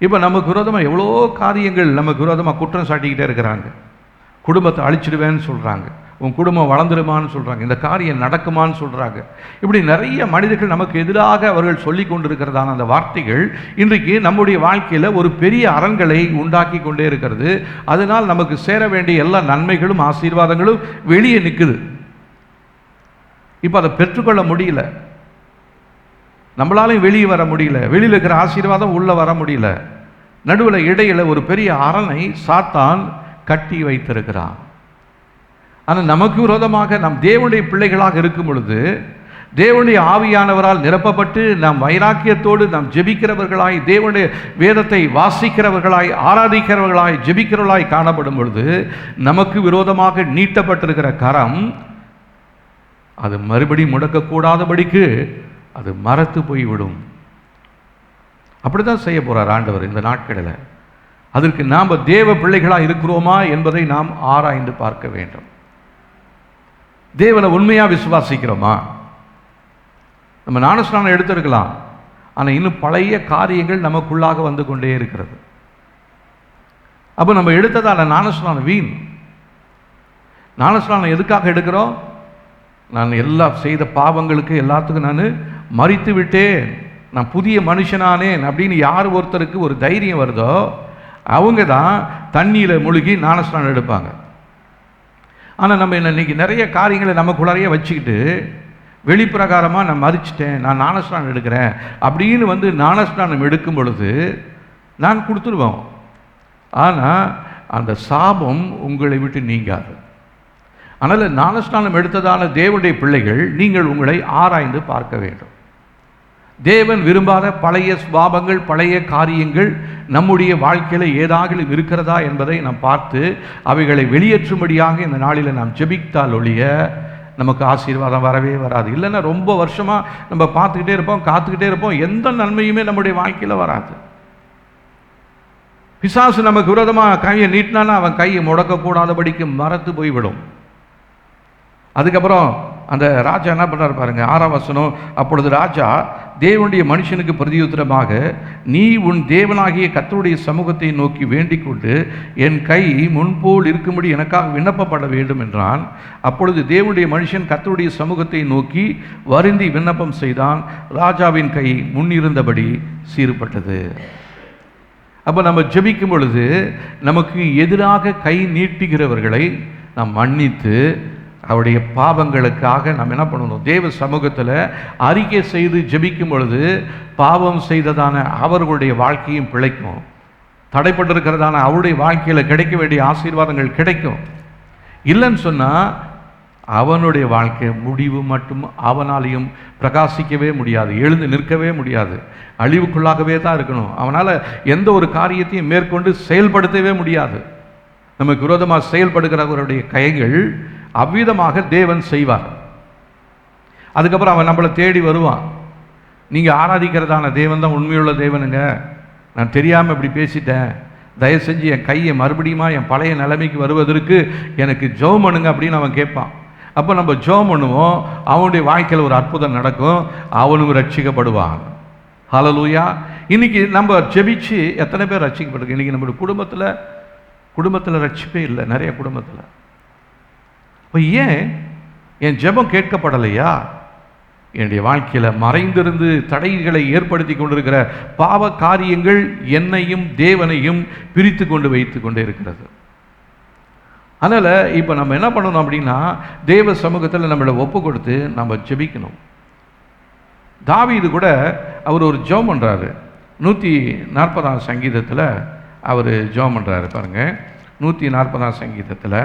இப்போ நமக்கு விரோதமாக எவ்வளோ காரியங்கள் நமக்கு விரோதமாக குற்றம் சாட்டிக்கிட்டே இருக்கிறாங்க. குடும்பத்தை அழிச்சிடுவேன்னு சொல்கிறாங்க, உன் குடும்பம் வளர்ந்துடுமான்னு சொல்கிறாங்க, இந்த காரியம் நடக்குமான்னு சொல்கிறாங்க. இப்படி நிறைய மனிதர்கள் நமக்கு எதிராக அவர்கள் சொல்லி கொண்டிருக்கிறதான அந்த வார்த்தைகள் இன்றைக்கு நம்முடைய வாழ்க்கையில் ஒரு பெரிய அரண்களை உண்டாக்கி கொண்டே இருக்கிறது. அதனால் நமக்கு சேர வேண்டிய எல்லா நன்மைகளும் ஆசீர்வாதங்களும் வெளியே நிற்குது. இப்போ அதை பெற்றுக்கொள்ள முடியல, நம்மளாலையும் வெளியே வர முடியல, வெளியில் இருக்கிற ஆசீர்வாதம் உள்ளே வர முடியல. நடுவில் இடையில் ஒரு பெரிய அரணை சாத்தான் கட்டி வைத்திருக்கிறான். ஆனால் நமக்கு விரோதமாக நாம் தேவனுடைய பிள்ளைகளாக இருக்கும் பொழுது தேவனுடைய ஆவியானவரால் நிரப்பப்பட்டு நாம் வைராக்கியத்தோடு நாம் ஜெபிக்கிறவர்களாய், தேவனுடைய வேதத்தை வாசிக்கிறவர்களாய், ஆராதிக்கிறவர்களாய், ஜெபிக்கிறவர்களாய் காணப்படும் பொழுது நமக்கு விரோதமாக நீட்டப்பட்டிருக்கிற கரம் அது மறுபடியும் முடக்கக்கூடாதபடிக்கு அது மரத்து போய்விடும். அப்படிதான் செய்ய போறார் ஆண்டவர் இந்த நாட்களில். அதற்கு நாம் தேவ பிள்ளைகளாக இருக்கிறோமா என்பதை நாம் ஆராய்ந்து பார்க்க வேண்டும். தேவனை உண்மையா விசுவாசிக்கிறோமா? நம்ம ஞானஸ்நானம் எடுத்திருக்கலாம், ஆனால் இன்னும் பழைய காரியங்கள் நமக்குள்ளாக வந்து கொண்டே இருக்கிறது. அப்போ நம்ம எடுத்ததான ஞானஸ்நானம் வீண். ஞானஸ்நானம் எதுக்காக எடுக்கிறோம்? நான் எல்லாம் செய்த பாவங்களுக்கு எல்லாத்துக்கும் நான் மறித்து விட்டேன், நான் புதிய மனுஷனானேன் அப்படின்னு யார் ஒருத்தருக்கு ஒரு தைரியம் வருதோ அவங்க தான் தண்ணியில் முழுகி ஞானஸ்நானம் எடுப்பாங்க. ஆனால் நம்ம இன்னைக்கு நிறைய காரியங்களை நமக்குள்ளாரையே வச்சுக்கிட்டு வெளிப்பிரகாரமாக நான் மறிச்சிட்டேன், நான் ஞானஸ்நானம் எடுக்கிறேன் அப்படின்னு வந்து ஞானஸ்நானம் எடுக்கும் பொழுது நான் கொடுத்துருவோம். ஆனால் அந்த சாபம் உங்களை விட்டு நீங்காது. அதனால் ஞானஸ்நானம் எடுத்ததான தேவனுடைய பிள்ளைகள் நீங்கள் உங்களை ஆராய்ந்து பார்க்க வேண்டும். தேவன் விரும்பாத பழைய சுபாவங்கள், பழைய காரியங்கள் நம்முடைய வாழ்க்கையில் ஏதாவது இருக்கிறதா என்பதை நாம் பார்த்து அவைகளை வெளியேற்றும்படியாக இந்த நாளில் நாம் ஜெபித்தால் ஒழிய நமக்கு ஆசீர்வாதம் வரவே வராது. இல்லைன்னா ரொம்ப வருஷமாக நம்ம பார்த்துக்கிட்டே இருப்போம், காத்துக்கிட்டே இருப்போம், எந்த நன்மையுமே நம்முடைய வாழ்க்கையில் வராது. பிசாசு நமக்கு விரோதமாக கையை நீட்டினானா அவன் கையை முடக்கக்கூடாதபடிக்கு மரத்து போய்விடும். அதுக்கப்புறம் அந்த ராஜா என்ன பண்ணுறாரு பாருங்க, 6ஆம் வசனம். அப்பொழுது ராஜா தேவனுடைய மனுஷனுக்கு பிரதியுத்தரமாக, நீ உன் தேவனாகிய கர்த்தருடைய சமூகத்தை நோக்கி வேண்டிக் கொண்டு என் கை முன்போல் இருக்கும்படி எனக்காக விண்ணப்பப்பட வேண்டும் என்றான். அப்பொழுது தேவனுடைய மனுஷன் கர்த்தருடைய சமூகத்தை நோக்கி வருந்தி விண்ணப்பம் செய்தான். ராஜாவின் கை முன்னிருந்தபடி சீர்பட்டது. அப்போ நம்ம ஜெபிக்கும் பொழுது நமக்கு எதிராக கை நீட்டுகிறவர்களை நாம் மன்னித்து அவருடைய பாவங்களுக்காக நாம் என்ன பண்ணணும்? தேவ சமூகத்தில் அறிக்கை செய்து ஜெபிக்கும் பொழுது பாவம் செய்ததான அவர்களுடைய வாழ்க்கையும் பிழைக்கும், தடைப்பட்டிருக்கிறதான அவருடைய வாழ்க்கையில் கிடைக்க வேண்டிய ஆசீர்வாதங்கள் கிடைக்கும். இல்லைன்னு சொன்னால் அவனுடைய வாழ்க்கை முடிவு மட்டும் அவனாலையும் பிரகாசிக்கவே முடியாது, எழுந்து நிற்கவே முடியாது, அழிவுக்குள்ளாகவே தான் இருக்கணும். அவனால் எந்த ஒரு காரியத்தையும் மேற்கொண்டு செயல்படுத்தவே முடியாது. நமக்கு விரோதமாக செயல்படுகிறவருடைய கைகள் அவ்விதமாக தேவன் செய்வார். அதுக்கப்புறம் அவன் நம்மளை தேடி வருவான். நீங்கள் ஆராதிக்கிறதான தேவன் தான் உண்மையுள்ள தேவனுங்க, நான் தெரியாமல் இப்படி பேசிட்டேன், தயவு செஞ்சு என் கையை மறுபடியுமா என் பழைய நிலைமைக்கு வருவதற்கு எனக்கு ஜெபம் பண்ணுங்க அப்படின்னு அவன் கேட்பான். அப்போ நம்ம ஜெபம் பண்ணுவோம், அவனுடைய வாழ்க்கையில் ஒரு அற்புதம் நடக்கும், அவனும் ரட்சிக்கப்படுவான். ஹல்லேலூயா. இன்னைக்கு நம்ம ஜெபிச்சு எத்தனை பேர் ரட்சிக்கப்பட்டிருக்கு? இன்னைக்கு நம்மளுடைய குடும்பத்தில் ரட்சிப்பே இல்லை, நிறைய குடும்பத்தில். இப்போ ஏன் என் ஜெபம் கேட்கப்படலையா? என்னுடைய வாழ்க்கையில் மறைந்திருந்து தடைகளை ஏற்படுத்தி கொண்டிருக்கிற பாவ காரியங்கள் என்னையும் தேவனையும் பிரித்து கொண்டு வைத்து கொண்டே இருக்கிறது. அதனால் இப்போ நம்ம என்ன பண்ணணும் அப்படின்னா, தேவ சமூகத்தில் நம்மளை ஒப்பு கொடுத்து நம்ம ஜெபிக்கணும். தாவீது கூட அவர் ஒரு ஜெபம் பண்ணுறாரு. 140ஆம் சங்கீதத்தில் அவர் ஜெபம் பண்ணுறாரு. பாருங்கள், 140ஆம் சங்கீதத்தில்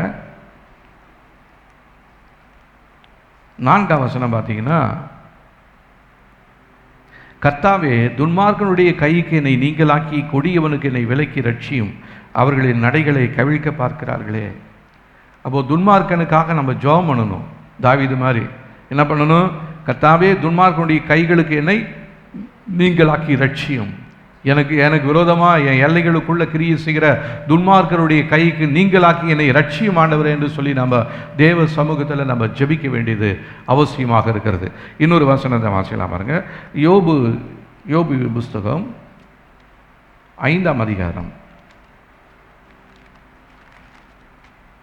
4ஆம் வசனம் பார்த்தீங்கன்னா, கர்த்தாவே, துன்மார்க்கனுடைய கைக்கு என்னை நீங்களாக்கி கொடியவனுக்கு என்னை விலக்கி ரட்சியும், அவர்களின் நடைகளை கவிழ்க்க பார்க்கிறார்களே. அப்போது துன்மார்க்கனுக்காக நம்ம ஜெபம் பண்ணணும். தாவீது மாதிரி என்ன பண்ணணும்? கர்த்தாவே, துன்மார்க்கனுடைய கைகளுக்கு என்னை நீங்களாக்கி ரட்சியும், எனக்கு விரோதமாக என் எல்லைகளுக்குள்ள கிரியை செய்கிற துன்மார்க்கருடைய கைக்கு நீங்களாக்கி என்னை ரட்சியும் ஆண்டவரே என்று சொல்லி நம்ம தேவ சமூகத்தில் நம்ம ஜெபிக்க வேண்டியது அவசியமாக இருக்கிறது. இன்னொரு வசனத்தை வாசிக்கலாம் பாருங்க. யோபு புஸ்தகம் 5ஆம் அதிகாரம்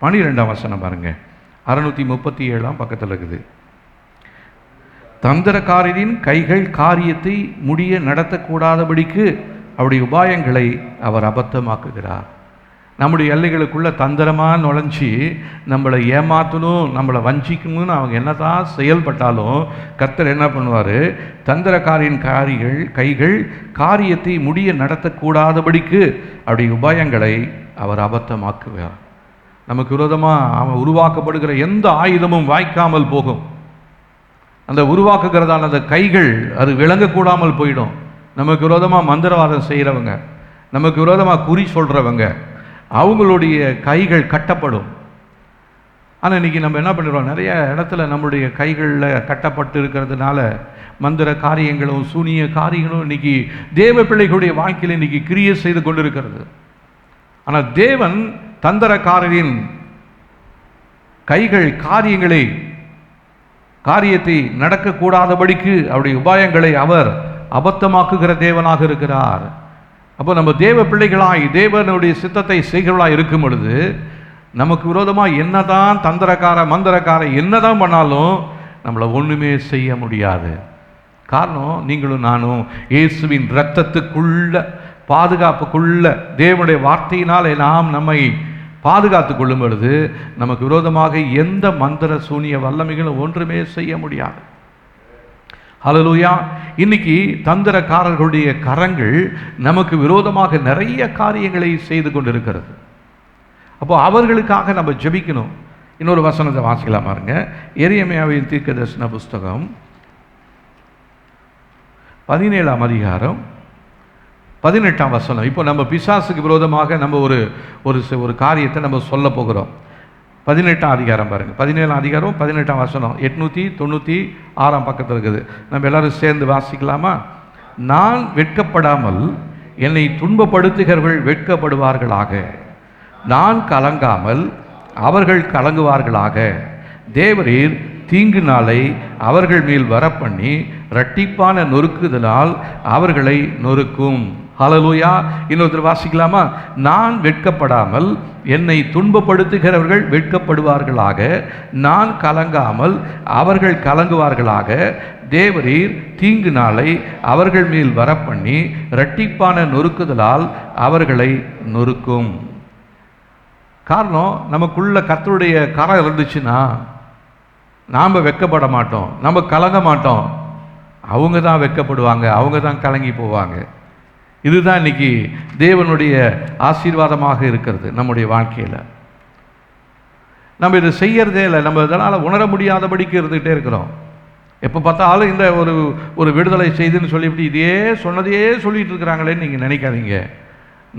12ஆம் வசனம் பாருங்க. 637ஆம் பக்கத்தில் இருக்குது. தந்திரக்காரரின் கைகள் காரியத்தை முடிய நடத்தக்கூடாதபடிக்கு அவருடைய உபாயங்களை அவர் அபத்தமாக்குகிறார். நம்முடைய எல்லைகளுக்குள்ள தந்திரமாக நுழைஞ்சி நம்மளை ஏமாற்றணும், நம்மளை வஞ்சிக்கணும்னு அவங்க என்னதான் செயல்பட்டாலும் கர்த்தர் என்ன பண்ணுவார்? தந்திரக்காரின் கைகள் காரியத்தை முடிய நடத்தக்கூடாதபடிக்கு அவருடைய உபாயங்களை அவர் அபத்தமாக்குவார். நமக்கு விரோதமாக அவன் உருவாக்கப்படுகிற எந்த ஆயுதமும் வாய்க்காமல் போகும். அந்த உருவாக்குகிறதான அந்த கைகள் அது விளங்கக்கூடாமல் போயிடும். நமக்கு விரோதமாக மந்திரவாதம் செய்கிறவங்க, நமக்கு விரோதமாக குறி சொல்கிறவங்க, அவங்களுடைய கைகள் கட்டப்படும். ஆனால் இன்றைக்கி நம்ம என்ன பண்ணிடுறோம்? நிறைய இடத்துல நம்முடைய கைகளில் கட்டப்பட்டு இருக்கிறதுனால மந்திர காரியங்களும் சூனிய காரியங்களும் இன்றைக்கி தேவ பிள்ளைகளுடைய வாழ்க்கையில் இன்றைக்கி கிரியை செய்து கொண்டிருக்கிறது. ஆனால் தேவன் தந்திரக்காரரின் கைகள் காரியத்தை நடக்கக்கூடாதபடிக்கு அவருடைய உபாயங்களை அவர் அபத்தமாக்குகிற தேவனாக இருக்கிறார். அப்போ நம்ம தேவ பிள்ளைகளாய் தேவனுடைய சித்தத்தை செய்கிறவர்களாக இருக்கும் பொழுது நமக்கு விரோதமாக என்னதான் மந்திரக்கார என்னதான் பண்ணாலும் நம்மளை ஒன்றுமே செய்ய முடியாது. காரணம், நீங்களும் நானும் இயேசுவின் இரத்தத்துக்குள்ள பாதுகாப்புக்குள்ள தேவனுடைய வார்த்தையினால் நாம் நம்மை பாதுகாத்து கொள்ளும் பொழுது நமக்கு விரோதமாக எந்த மந்திர சூனிய வல்லமைகளும் ஒன்றுமே செய்ய முடியாது. ஹல்லேலூயா. இன்னைக்கு தந்திரக்காரர்களுடைய கரங்கள் நமக்கு விரோதமாக நிறைய காரியங்களை செய்து கொண்டிருக்கிறது. அப்போ அவர்களுக்காக நம்ம ஜெபிக்கணும். இன்னொரு வசனத்தை வாசிக்கலாம் பாருங்க. எரேமியாவின் தீர்க்கதரிசன புஸ்தகம் 17ஆம் அதிகாரம் 18ஆம் வசனம். இப்போ நம்ம பிசாசுக்கு விரோதமாக நம்ம ஒரு காரியத்தை நம்ம சொல்ல போகிறோம். 18ஆம் அதிகாரம் பாருங்க. 17ஆம் அதிகாரம் 18ஆம் வசனம் 896ஆம் பக்கத்தில் இருக்குது. நம்ம எல்லாரும் சேர்ந்து வாசிக்கலாமா? நான் வெட்கப்படாமல் என்னை துன்பப்படுத்துகிறவர்கள் வெட்கப்படுவார்களாக, நான் கலங்காமல் அவர்கள் கலங்குவார்களாக. தேவரீர் தீங்கு நாளை அவர்கள் மேல் வரப்பண்ணி இரட்டிப்பான நொறுக்குதலால் அவர்களை நொறுக்கும். ஹல்லேலூயா. இன்னொருத்தர் வாசிக்கலாமா? நான் வெட்கப்படாமல் என்னை துன்பப்படுத்துகிறவர்கள் வெட்கப்படுவார்களாக, நான் கலங்காமல் அவர்கள் கலங்குவார்களாக. தேவரீர் தீங்கு நாளை அவர்கள் மேல் வரப்பண்ணி இரட்டிப்பான நொறுக்குதலால் அவர்களை நொறுக்கும். காரணம், நமக்குள்ள கர்த்தருடைய கரம் இருந்துச்சுன்னா நாம் வெட்கப்பட மாட்டோம், நம்ம கலங்க மாட்டோம். அவங்க தான் வெட்கப்படுவாங்க, அவங்க தான் கலங்கி போவாங்க. இதுதான் இன்னைக்கு தேவனுடைய ஆசீர்வாதமாக இருக்கிறது நம்முடைய வாழ்க்கையில். நம்ம இதை செய்யறதே இல்லை, நம்ம இதனால் உணர முடியாதபடிக்கு இருந்துகிட்டே இருக்கிறோம். எப்போ பார்த்தாலும் இந்த ஒரு விடுதலை செய்துன்னு சொல்லிவிட்டு சொன்னதையே சொல்லிட்டு இருக்கிறாங்களேன்னு நீங்கள் நினைக்காதீங்க.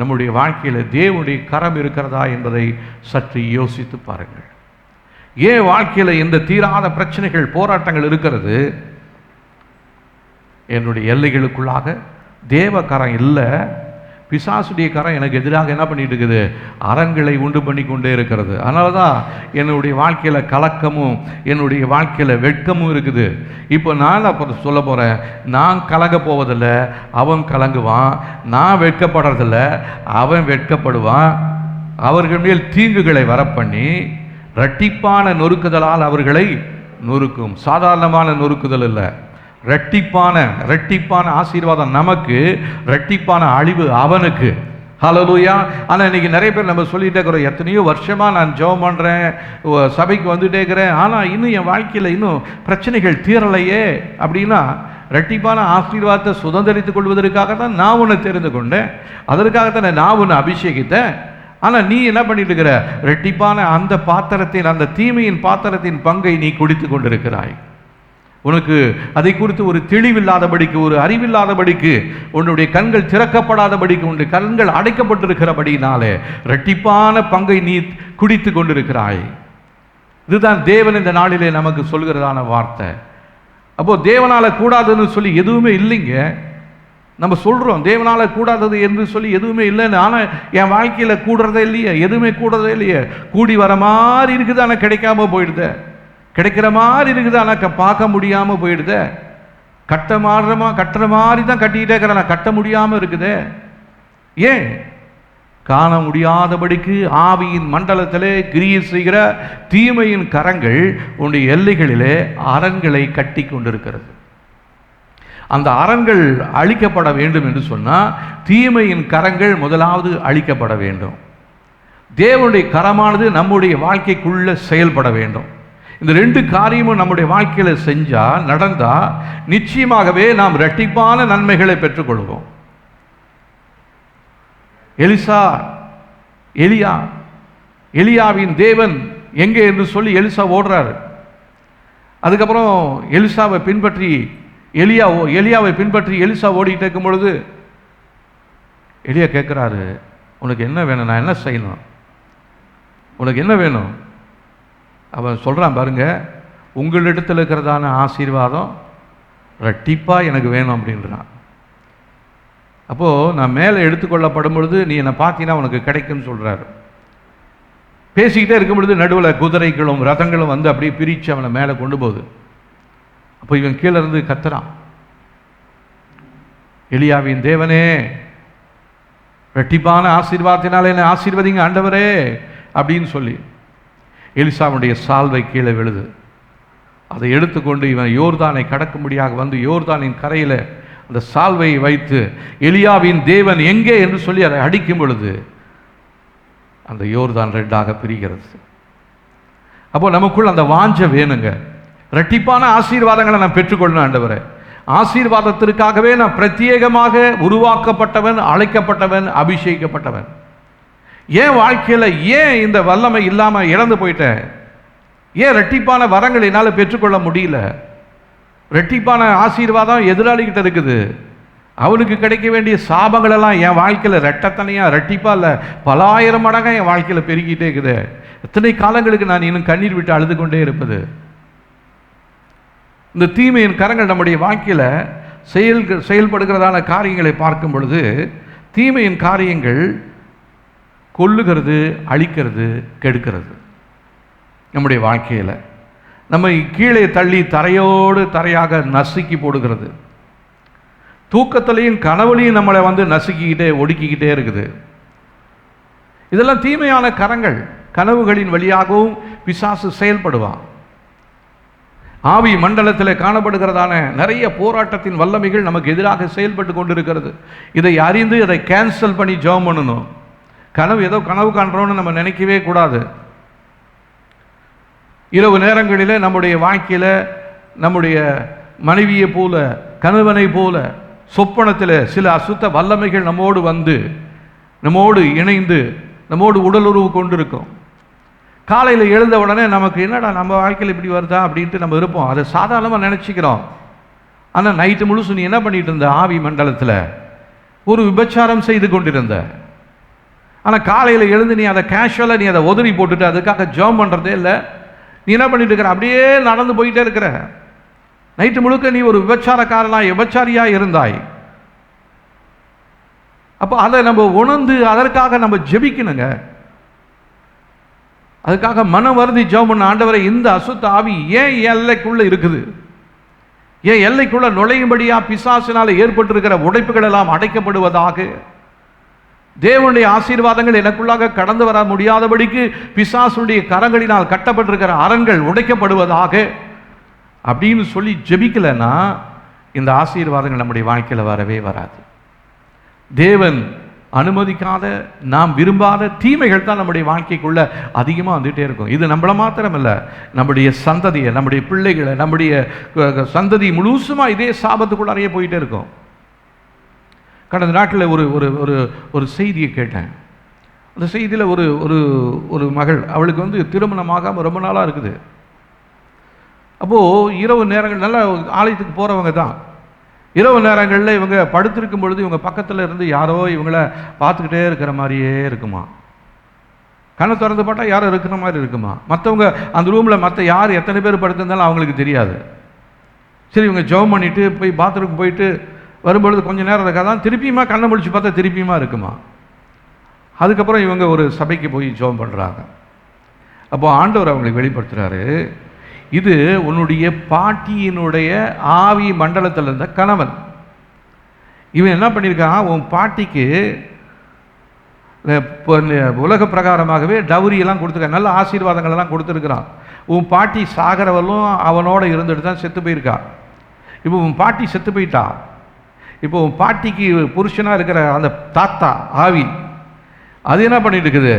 நம்முடைய வாழ்க்கையில் தேவனுடைய கரம் இருக்கிறதா என்பதை சற்று யோசித்து பாருங்கள். ஏன் வாழ்க்கையில் இந்த தீராத பிரச்சனைகள் போராட்டங்கள் இருக்கிறது? என்னுடைய எல்லைகளுக்குள்ளாக தேவ கரம் இல்லை, பிசாசுடைய கரம் எனக்கு எதிராக என்ன பண்ணிட்டு இருக்குது? அரண்களை உண்டு பண்ணி கொண்டே இருக்கிறது. அதனால தான் என்னுடைய வாழ்க்கையில் கலக்கமும் என்னுடைய வாழ்க்கையில் வெட்கமும் இருக்குது. இப்போ நான் அப்போ சொல்ல போகிறேன், நான் கலங்க போவதில்லை, அவன் கலங்குவான். நான் வெட்கப்படுறதில்ல, அவன் வெட்கப்படுவான். அவர்கள் மேல் தீங்குகளை வரப்பண்ணி இரட்டிப்பான நொறுக்குதலால் அவர்களை நொறுக்கும். சாதாரணமான நொறுக்குதல் இல்லை, ரெட்டிப்பான ஆசீர்வாதம் நமக்கு, ரெட்டிப்பான அழிவு அவனுக்கு. ஹல்லேலூயா. ஆனால் இன்றைக்கி நிறைய பேர் நம்ம சொல்லிகிட்டே இருக்கிறோம், எத்தனையோ வருஷமாக நான் ஜெபம் பண்ணுறேன், சபைக்கு வந்துட்டே இருக்கிறேன், ஆனால் இன்னும் என் வாழ்க்கையில் இன்னும் பிரச்சனைகள் தீரலையே. அப்படின்னா ரெட்டிப்பான ஆசீர்வாதத்தை சுதந்திரித்துக் கொள்வதற்காக தான் நான் உன்னை தெரிந்து கொண்டேன், அதற்காகத்தான் நான் உன்னை அபிஷேகித்தேன். ஆனால் நீ என்ன பண்ணிட்டு இருக்கிற? ரெட்டிப்பான அந்த பாத்திரத்தின், அந்த தீமையின் பாத்திரத்தின் பங்கை நீ குடித்து கொண்டிருக்கிறாய். உனக்கு அதை குறித்து ஒரு தெளிவில்லாதபடிக்கு, ஒரு அறிவில்லாதபடிக்கு, உன்னுடைய கண்கள் திறக்கப்படாதபடிக்கு, உன்னுடைய கண்கள் அடைக்கப்பட்டிருக்கிறபடினாலே ரெட்டிப்பான பங்கை நீ குடித்து கொண்டிருக்கிறாய். இதுதான் தேவன் இந்த நாளிலே நமக்கு சொல்கிறதான வார்த்தை. அப்போ தேவனால கூடாதுன்னு சொல்லி எதுவுமே இல்லைங்க. நம்ம சொல்கிறோம் தேவனால கூடாதது என்று சொல்லி எதுவுமே இல்லைன்னு. ஆனால் என் வாழ்க்கையில் கூடுறதே இல்லையே, எதுவுமே கூடுறதே இல்லையே. கூடி வர மாதிரி இருக்குது, ஆனால் கிடைக்காம போயிடுது. கிடைக்கிற மாதிரி இருக்குது, ஆனால் பார்க்க முடியாமல் போயிடுது. கட்டுற மாதிரி தான் கட்டிக்கிட்டே இருக்கிற, நான் கட்ட முடியாமல் இருக்குது. ஏன்? காண முடியாதபடிக்கு ஆவியின் மண்டலத்திலே கிரியை செய்கிற தீமையின் கரங்கள் உன்னுடைய எல்லைகளிலே அரண்களை கட்டி கொண்டிருக்கிறது. அந்த அரண்கள் அழிக்கப்பட வேண்டும் என்று சொன்னால் தீமையின் கரங்கள் முதலாவது அழிக்கப்பட வேண்டும். தேவனுடைய கரமானது நம்முடைய வாழ்க்கைக்குள்ள செயல்பட வேண்டும். இந்த ரெண்டு காரியமும் நம்முடைய வாழ்க்கையில் செஞ்சால், நடந்தால், நிச்சயமாகவே நாம் இரட்டிப்பான நன்மைகளை பெற்றுக்கொள்வோம். எலியாவின் தேவன் எங்கே என்று சொல்லி எலிசா ஓடுறாரு. அதுக்கப்புறம் எலியாவை பின்பற்றி எலிசா ஓடிட்டு இருக்கும் பொழுது எலியா கேட்குறாரு, உனக்கு என்ன வேணும்? நான் என்ன செய்யணும்? உனக்கு என்ன வேணும்? அவன் சொல்கிறான், பாருங்க, உங்களிடத்தில் இருக்கிறதான ஆசீர்வாதம் ரெட்டிப்பாக எனக்கு வேணும் அப்படின்றான். அப்போது நான் மேலே எடுத்துக்கொள்ளப்படும் பொழுது நீ என்னை பார்த்தீங்கன்னா உனக்கு கிடைக்கும்னு சொல்கிறாரு. பேசிக்கிட்டே இருக்கும் பொழுது நடுவில் குதிரைகளும் ரதங்களும் வந்து அப்படியே பிரித்து அவனை மேலே கொண்டு போகுது. அப்போ இவன் கீழே இருந்து கத்துறான், எலியாவின் தேவனே, ரெட்டிப்பான ஆசீர்வாதத்தினால என்னை ஆசீர்வதிங்க ஆண்டவரே அப்படின்னு சொல்லி. எலிசாவுடைய சால்வை கீழே விழுது. அதை எடுத்துக்கொண்டு இவன் யோர்தானை கடக்கும்படியாக வந்து யோர்தானின் கரையில் அந்த சால்வையை வைத்து எலியாவின் தேவன் எங்கே என்று சொல்லி அதை அடிக்கும் பொழுது அந்த யோர்தான் ரெண்டாக பிரிகிறது. அப்போ நமக்குள் அந்த வாஞ்ச வேணுங்க. ரெட்டிப்பான ஆசீர்வாதங்களை நான் பெற்றுக்கொள்ளணும் ஆண்டவரே. ஆசீர்வாதத்திற்காகவே நான் பிரத்யேகமாக உருவாக்கப்பட்டவன், அழைக்கப்பட்டவன், அபிஷேகிக்கப்பட்டவன். ஏன் வாழ்க்கையில் ஏன் இந்த வல்லமை இல்லாமல் இழந்து போயிட்டேன்? ஏன் ரெட்டிப்பான வரங்கள் என்னால் பெற்றுக்கொள்ள முடியல? ரெட்டிப்பான ஆசீர்வாதம் எதிராளிகிட்ட இருக்குது. அவனுக்கு கிடைக்க வேண்டிய சாபங்கள் எல்லாம் என் வாழ்க்கையில் ரெட்டத்தனையாக ரெட்டிப்பா இல்லை, பலாயிரம் மடங்காக என் வாழ்க்கையில் பெருகிட்டே இருக்குது. எத்தனை காலங்களுக்கு நான் இன்னும் கண்ணீர் விட்டு அழுது கொண்டே இருப்பது? இந்த தீமையின் கரங்கள் நம்முடைய வாழ்க்கையில் செயல்படுகிறதான காரியங்களை பார்க்கும் பொழுது, தீமையின் காரியங்கள் கொல்லுகிறது, அழிக்கிறது, கெடுக்கிறது. நம்முடைய வாழ்க்கையில் நம்மை கீழே தள்ளி தரையோடு தரையாக நசுக்கி போடுகிறது. தூக்கத்திலையும் கனவுலையும் நம்மளை வந்து நசுக்கிக்கிட்டே ஒடுக்கிக்கிட்டே இருக்குது. இதெல்லாம் தீமையான கரங்கள். கனவுகளின் வழியாகவும் பிசாசு செயல்படுவான். ஆவி மண்டலத்தில் காணப்படுகிறதான நிறைய போராட்டத்தின் வல்லமைகள் நமக்கு எதிராக செயல்பட்டு கொண்டிருக்கிறது. இதை அறிந்து இதை கேன்சல் பண்ணி ஜெபம் பண்ணணும். ஏதோ கனவு காண்றோன்னு நம்ம நினைக்கவே கூடாது. இரவு நேரங்களில் நம்முடைய வாழ்க்கையில் நம்முடைய மனைவியை போல, கணவனை போல சொப்பனத்தில் சில அசுத்த வல்லமைகள் நம்மோடு வந்து, நம்மோடு இணைந்து, நம்மோடு உடலுறவு கொண்டிருக்கும். காலையில் எழுந்த உடனே நமக்கு என்னடா நம்ம வாழ்க்கையில் இப்படி வருதா அப்படின்ட்டு நம்ம இருப்போம். அதை சாதாரணமாக நினச்சிக்கிறோம். ஆனால் நைட்டு முழுசு நீ என்ன பண்ணிட்டு இருந்த? ஆவி மண்டலத்தில் ஒரு விபச்சாரம் செய்து கொண்டிருந்த. ஆனால் காலையில் எழுந்து நீ அதை கேஷுவலாக நீ அதை உதறி போட்டுட்டு அதுக்காக ஜெபம் பண்ணுறதே இல்லை. நீ என்ன பண்ணிட்டு இருக்கிற? அப்படியே நடந்து போயிட்டே இருக்கிற. நைட்டு முழுக்க நீ ஒரு விபச்சாரியாக இருந்தாய். அப்போ அதை நம்ம உணர்ந்து அதற்காக நம்ம ஜெபிக்கணுங்க. அதுக்காக மனம் வருந்தி ஜெபம் பண்ண, ஆண்டவரை இந்த அசுத்த ஆவி ஏன் எல்லைக்குள்ள இருக்குது? ஏன் எல்லைக்குள்ள நுழையும்படியா பிசாசினால் ஏற்பட்டிருக்கிற உடைப்புகள் எல்லாம் அடைக்கப்படுவதாக, தேவனுடைய ஆசீர்வாதங்கள் எனக்குள்ளாக கடந்து வர முடியாதபடிக்கு பிசாசுடைய கரங்களினால் கட்டப்பட்டிருக்கிற அரண்கள் உடைக்கப்படுவதாக அப்படின்னு சொல்லி ஜெபிக்கலைன்னா இந்த ஆசீர்வாதங்கள் நம்முடைய வாழ்க்கையில் வரவே வராது. தேவன் அனுமதிக்காத, நாம் விரும்பாத தீமைகள் தான் நம்முடைய வாழ்க்கைக்குள்ள அதிகமாக வந்துகிட்டே இருக்கும். இது நம்மளை மாத்திரமல்ல, நம்முடைய சந்ததியை, நம்முடைய பிள்ளைகளை, நம்முடைய சந்ததி முழுசுமாக இதே சாபத்துக்குள்ளாரையே போயிட்டே இருக்கும். கடந்த நாட்டில் ஒரு ஒரு ஒரு ஒரு செய்தியை கேட்டேன். அந்த செய்தியில் ஒரு ஒரு ஒரு மகள், அவளுக்கு வந்து திருமணமாகாமல் ரொம்ப நாளாக இருக்குது. அப்போது இரவு நேரங்கள், நல்லா ஆலயத்துக்கு போகிறவங்க தான், இரவு நேரங்களில் இவங்க படுத்திருக்கும் பொழுது இவங்க பக்கத்தில் இருந்து யாரோ இவங்கள பார்த்துக்கிட்டே இருக்கிற மாதிரியே இருக்குமா. கண்ணை திறந்து பார்த்தா யாரோ இருக்கிற மாதிரி இருக்குமா. மற்றவங்க அந்த ரூமில் மற்ற யார் எத்தனை பேர் படுத்திருந்தாலும் அவங்களுக்கு தெரியாது. சரி, இவங்க ஜெபம் பண்ணிவிட்டு போய் பாத்ரூம் போயிட்டு வரும்பொழுது கொஞ்சம் நேரம் இருக்காதான், திருப்பியுமா கண்ணை முடிச்சு பார்த்தா திருப்பியுமா இருக்குமா. அதுக்கப்புறம் இவங்க ஒரு சபைக்கு போய் ஜெபம் பண்ணுறாங்க. அப்போது ஆண்டவர் அவங்களுக்கு வெளிப்படுத்துகிறாரு, இது உன்னுடைய பாட்டியினுடைய ஆவி மண்டலத்தில் இருந்த கணவன். இவன் என்ன பண்ணியிருக்கான், உன் பாட்டிக்கு உலக பிரகாரமாகவே டவுரியெல்லாம் கொடுத்துருக்கான், நல்ல ஆசீர்வாதங்கள் எல்லாம் கொடுத்துருக்கிறான். உன் பாட்டி சாகரவலும் அவனோட இருந்துட்டு தான் செத்து போயிருக்கா. இப்போ உன் பாட்டி செத்து போயிட்டா. இப்போ உன் பாட்டிக்கு புருஷனாக இருக்கிற அந்த தாத்தா ஆவி அது என்ன பண்ணிட்டு இருக்குது,